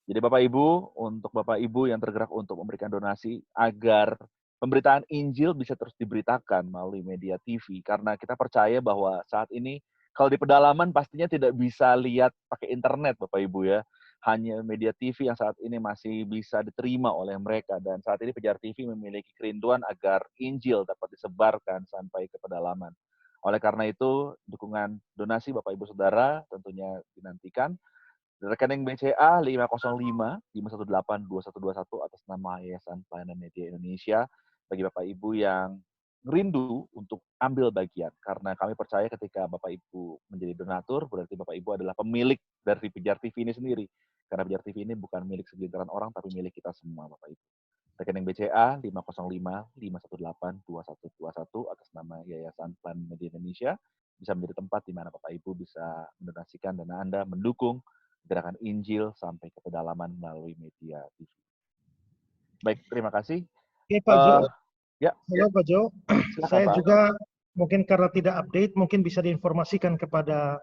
Jadi Bapak Ibu, untuk Bapak Ibu yang tergerak untuk memberikan donasi agar pemberitaan Injil bisa terus diberitakan melalui media TV, karena kita percaya bahwa saat ini kalau di pedalaman pastinya tidak bisa lihat pakai internet Bapak Ibu ya. Hanya media TV yang saat ini masih bisa diterima oleh mereka, dan saat ini Pijar TV memiliki kerinduan agar Injil dapat disebarkan sampai ke pedalaman. Oleh karena itu, dukungan donasi Bapak Ibu Saudara tentunya dinantikan. Rekening BCA 505-518-2121 atas nama Yayasan Pelayanan Media Indonesia, bagi Bapak Ibu yang rindu untuk ambil bagian, karena kami percaya ketika Bapak Ibu menjadi donatur, berarti Bapak Ibu adalah pemilik dari Pijar TV ini sendiri. Karena Pijar TV ini bukan milik segelintiran orang, tapi milik kita semua Bapak Ibu. Rekening BCA 505-518-2121 atas nama Yayasan Pelayanan Media Indonesia bisa menjadi tempat di mana Bapak Ibu bisa mendonasikan dana Anda mendukung gerakan Injil sampai ke pedalaman melalui media TV. Baik, terima kasih. Oke, Pak Jo. Ya. Halo Pak Jo. Silakan, Saya Pak. juga mungkin karena tidak update, mungkin bisa diinformasikan kepada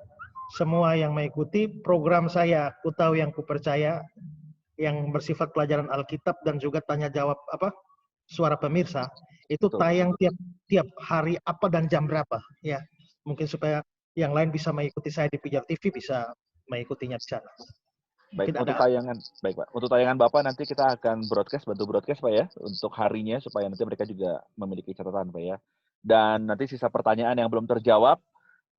semua yang mengikuti program saya, Ku Tahu Yang Ku Percaya, yang bersifat pelajaran Alkitab dan juga tanya jawab suara pemirsa. Itu Betul. tayang tiap hari apa dan jam berapa ya. Mungkin supaya yang lain bisa mengikuti saya di Pijar TV, bisa mengikutinya di sana. Baik, untuk tayangan, baik Pak. Untuk tayangan Bapak nanti kita akan bantu broadcast Pak ya, untuk harinya supaya nanti mereka juga memiliki catatan Pak ya. Dan nanti sisa pertanyaan yang belum terjawab,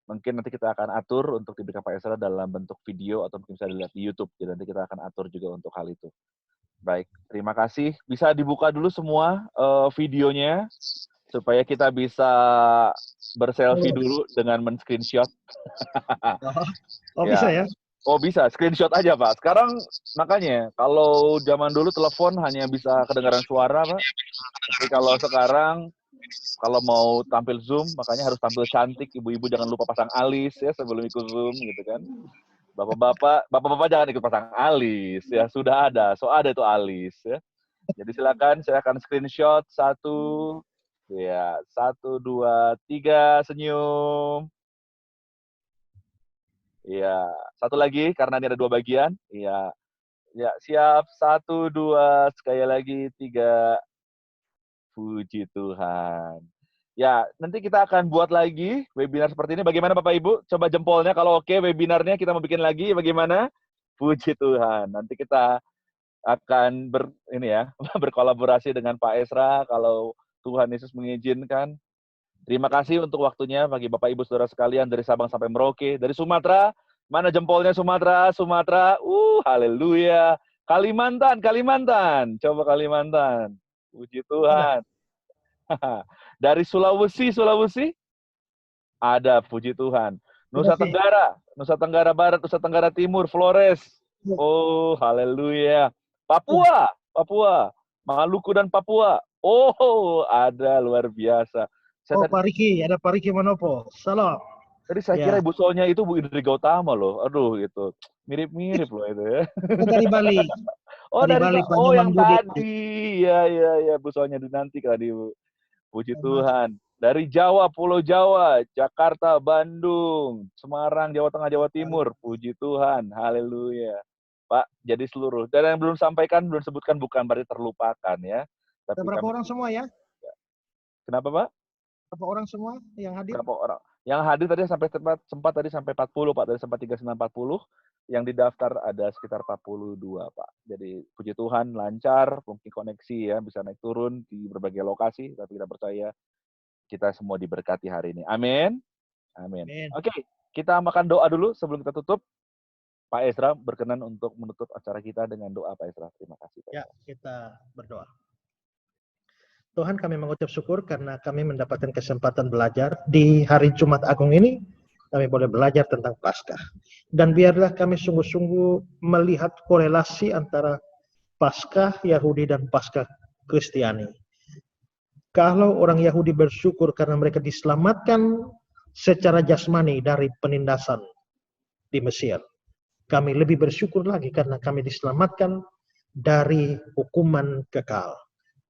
mungkin nanti kita akan atur untuk diberikan Pak Esra dalam bentuk video atau mungkin bisa dilihat di YouTube. Jadi nanti kita akan atur juga untuk hal itu. Baik, terima kasih. Bisa dibuka dulu semua videonya supaya kita bisa berselfie dulu dengan men-screenshot. Bisa ya? Oh bisa, screenshot aja Pak. Sekarang makanya, kalau zaman dulu telepon hanya bisa kedengaran suara Pak. Tapi kalau sekarang kalau mau tampil Zoom, makanya harus tampil cantik. Ibu-ibu jangan lupa pasang alis ya sebelum ikut Zoom gitu kan. Bapak-bapak jangan ikut pasang alis ya. Sudah ada, ada itu alis ya. Jadi silakan, saya akan screenshot 1, 2, 3, senyum. Iya, satu lagi karena ini ada 2 bagian. Iya, ya siap 1, 2, sekali lagi 3. Puji Tuhan. Ya, nanti kita akan buat lagi webinar seperti ini. Bagaimana Bapak Ibu? Coba jempolnya kalau oke webinarnya kita mau bikin lagi bagaimana? Puji Tuhan. Nanti kita akan berkolaborasi dengan Pak Esra kalau Tuhan Yesus mengizinkan. Terima kasih untuk waktunya bagi Bapak Ibu Saudara sekalian dari Sabang sampai Merauke, dari Sumatera. Mana jempolnya Sumatera? Haleluya. Kalimantan. Coba Kalimantan. Puji Tuhan. Dari Sulawesi, ada, puji Tuhan. Nusa Tenggara Barat, Nusa Tenggara Timur, Flores. Oh, haleluya. Papua, Maluku dan Papua. Oh, ada, luar biasa. Pak Riki, ada Pak Riki Manopo. Salam. Tadi saya kira Ibu Sonya itu Bu Indri Gautama loh. Aduh, gitu. Mirip-mirip loh itu ya. Dari Bali. Oh, dari Bali. Oh, yang tadi. Iya, Bu Sonya nanti tadi, Bu. Puji Tuhan. Dari Jawa, Pulau Jawa, Jakarta, Bandung, Semarang, Jawa Tengah, Jawa Timur. Puji Tuhan. Haleluya. Pak, jadi seluruh. Dan yang belum sampaikan, belum sebutkan bukan berarti terlupakan ya. Tapi berapa orang semua ya? Kenapa, Pak? Berapa orang semua yang hadir? Berapa orang? Yang hadir tadi sempat tadi sampai 40, Pak. Dari sempat 39-40. Yang didaftar ada sekitar 42, Pak. Jadi puji Tuhan lancar, mungkin koneksi ya bisa naik turun di berbagai lokasi, tapi kita percaya kita semua diberkati hari ini. Amin. Oke, kita makan doa dulu sebelum kita tutup. Pak Esra berkenan untuk menutup acara kita dengan doa, Pak Esra. Terima kasih, Pak. Ya, kita berdoa. Tuhan, kami mengucap syukur karena kami mendapatkan kesempatan belajar di hari Jumat Agung ini. Kami boleh belajar tentang Paskah. Dan biarlah kami sungguh-sungguh melihat korelasi antara Paskah Yahudi dan Paskah Kristiani. Kalau orang Yahudi bersyukur karena mereka diselamatkan secara jasmani dari penindasan di Mesir, kami lebih bersyukur lagi karena kami diselamatkan dari hukuman kekal.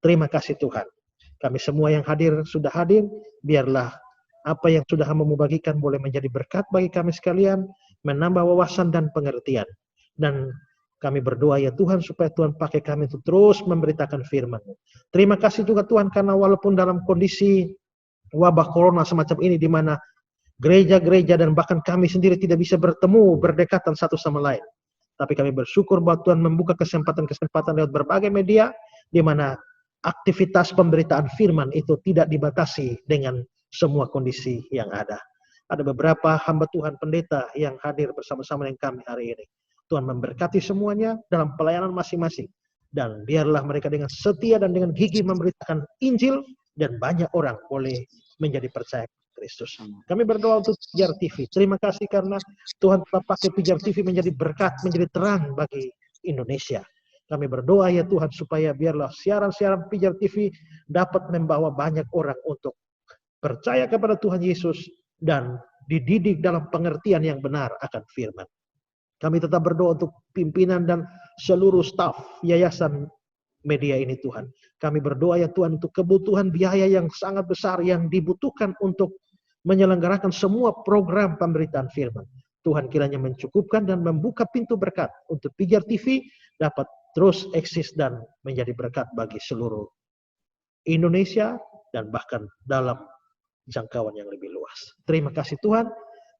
Terima kasih Tuhan. Kami semua yang hadir sudah hadir, biarlah apa yang sudah Hamba-Mu bagikan boleh menjadi berkat bagi kami sekalian, menambah wawasan dan pengertian. Dan kami berdoa ya Tuhan supaya Tuhan pakai kami untuk terus memberitakan firman-Mu. Terima kasih juga Tuhan karena walaupun dalam kondisi wabah corona semacam ini di mana gereja-gereja dan bahkan kami sendiri tidak bisa bertemu berdekatan satu sama lain. Tapi kami bersyukur bahwa Tuhan membuka kesempatan-kesempatan lewat berbagai media di mana aktivitas pemberitaan firman itu tidak dibatasi dengan semua kondisi yang ada. Ada beberapa hamba Tuhan pendeta yang hadir bersama-sama dengan kami hari ini. Tuhan memberkati semuanya dalam pelayanan masing-masing. Dan biarlah mereka dengan setia dan dengan gigih memberitakan Injil dan banyak orang boleh menjadi percaya Kristus. Kami berdoa untuk Pijar TV. Terima kasih karena Tuhan telah pakai Pijar TV menjadi berkat, menjadi terang bagi Indonesia. Kami berdoa ya Tuhan supaya biarlah siaran-siaran Pijar TV dapat membawa banyak orang untuk percaya kepada Tuhan Yesus dan dididik dalam pengertian yang benar akan firman. Kami tetap berdoa untuk pimpinan dan seluruh staf yayasan media ini Tuhan. Kami berdoa ya Tuhan untuk kebutuhan biaya yang sangat besar yang dibutuhkan untuk menyelenggarakan semua program pemberitaan firman. Tuhan kiranya mencukupkan dan membuka pintu berkat untuk Pijar TV dapat terus eksis dan menjadi berkat bagi seluruh Indonesia dan bahkan dalam jangkauan yang lebih luas. Terima kasih Tuhan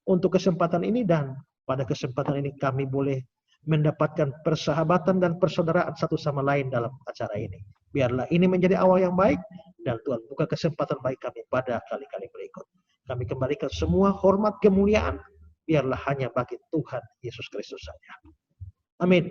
untuk kesempatan ini dan pada kesempatan ini kami boleh mendapatkan persahabatan dan persaudaraan satu sama lain dalam acara ini. Biarlah ini menjadi awal yang baik dan Tuhan buka kesempatan baik kami pada kali-kali berikut. Kami kembalikan semua hormat kemuliaan biarlah hanya bagi Tuhan Yesus Kristus saja. Amin.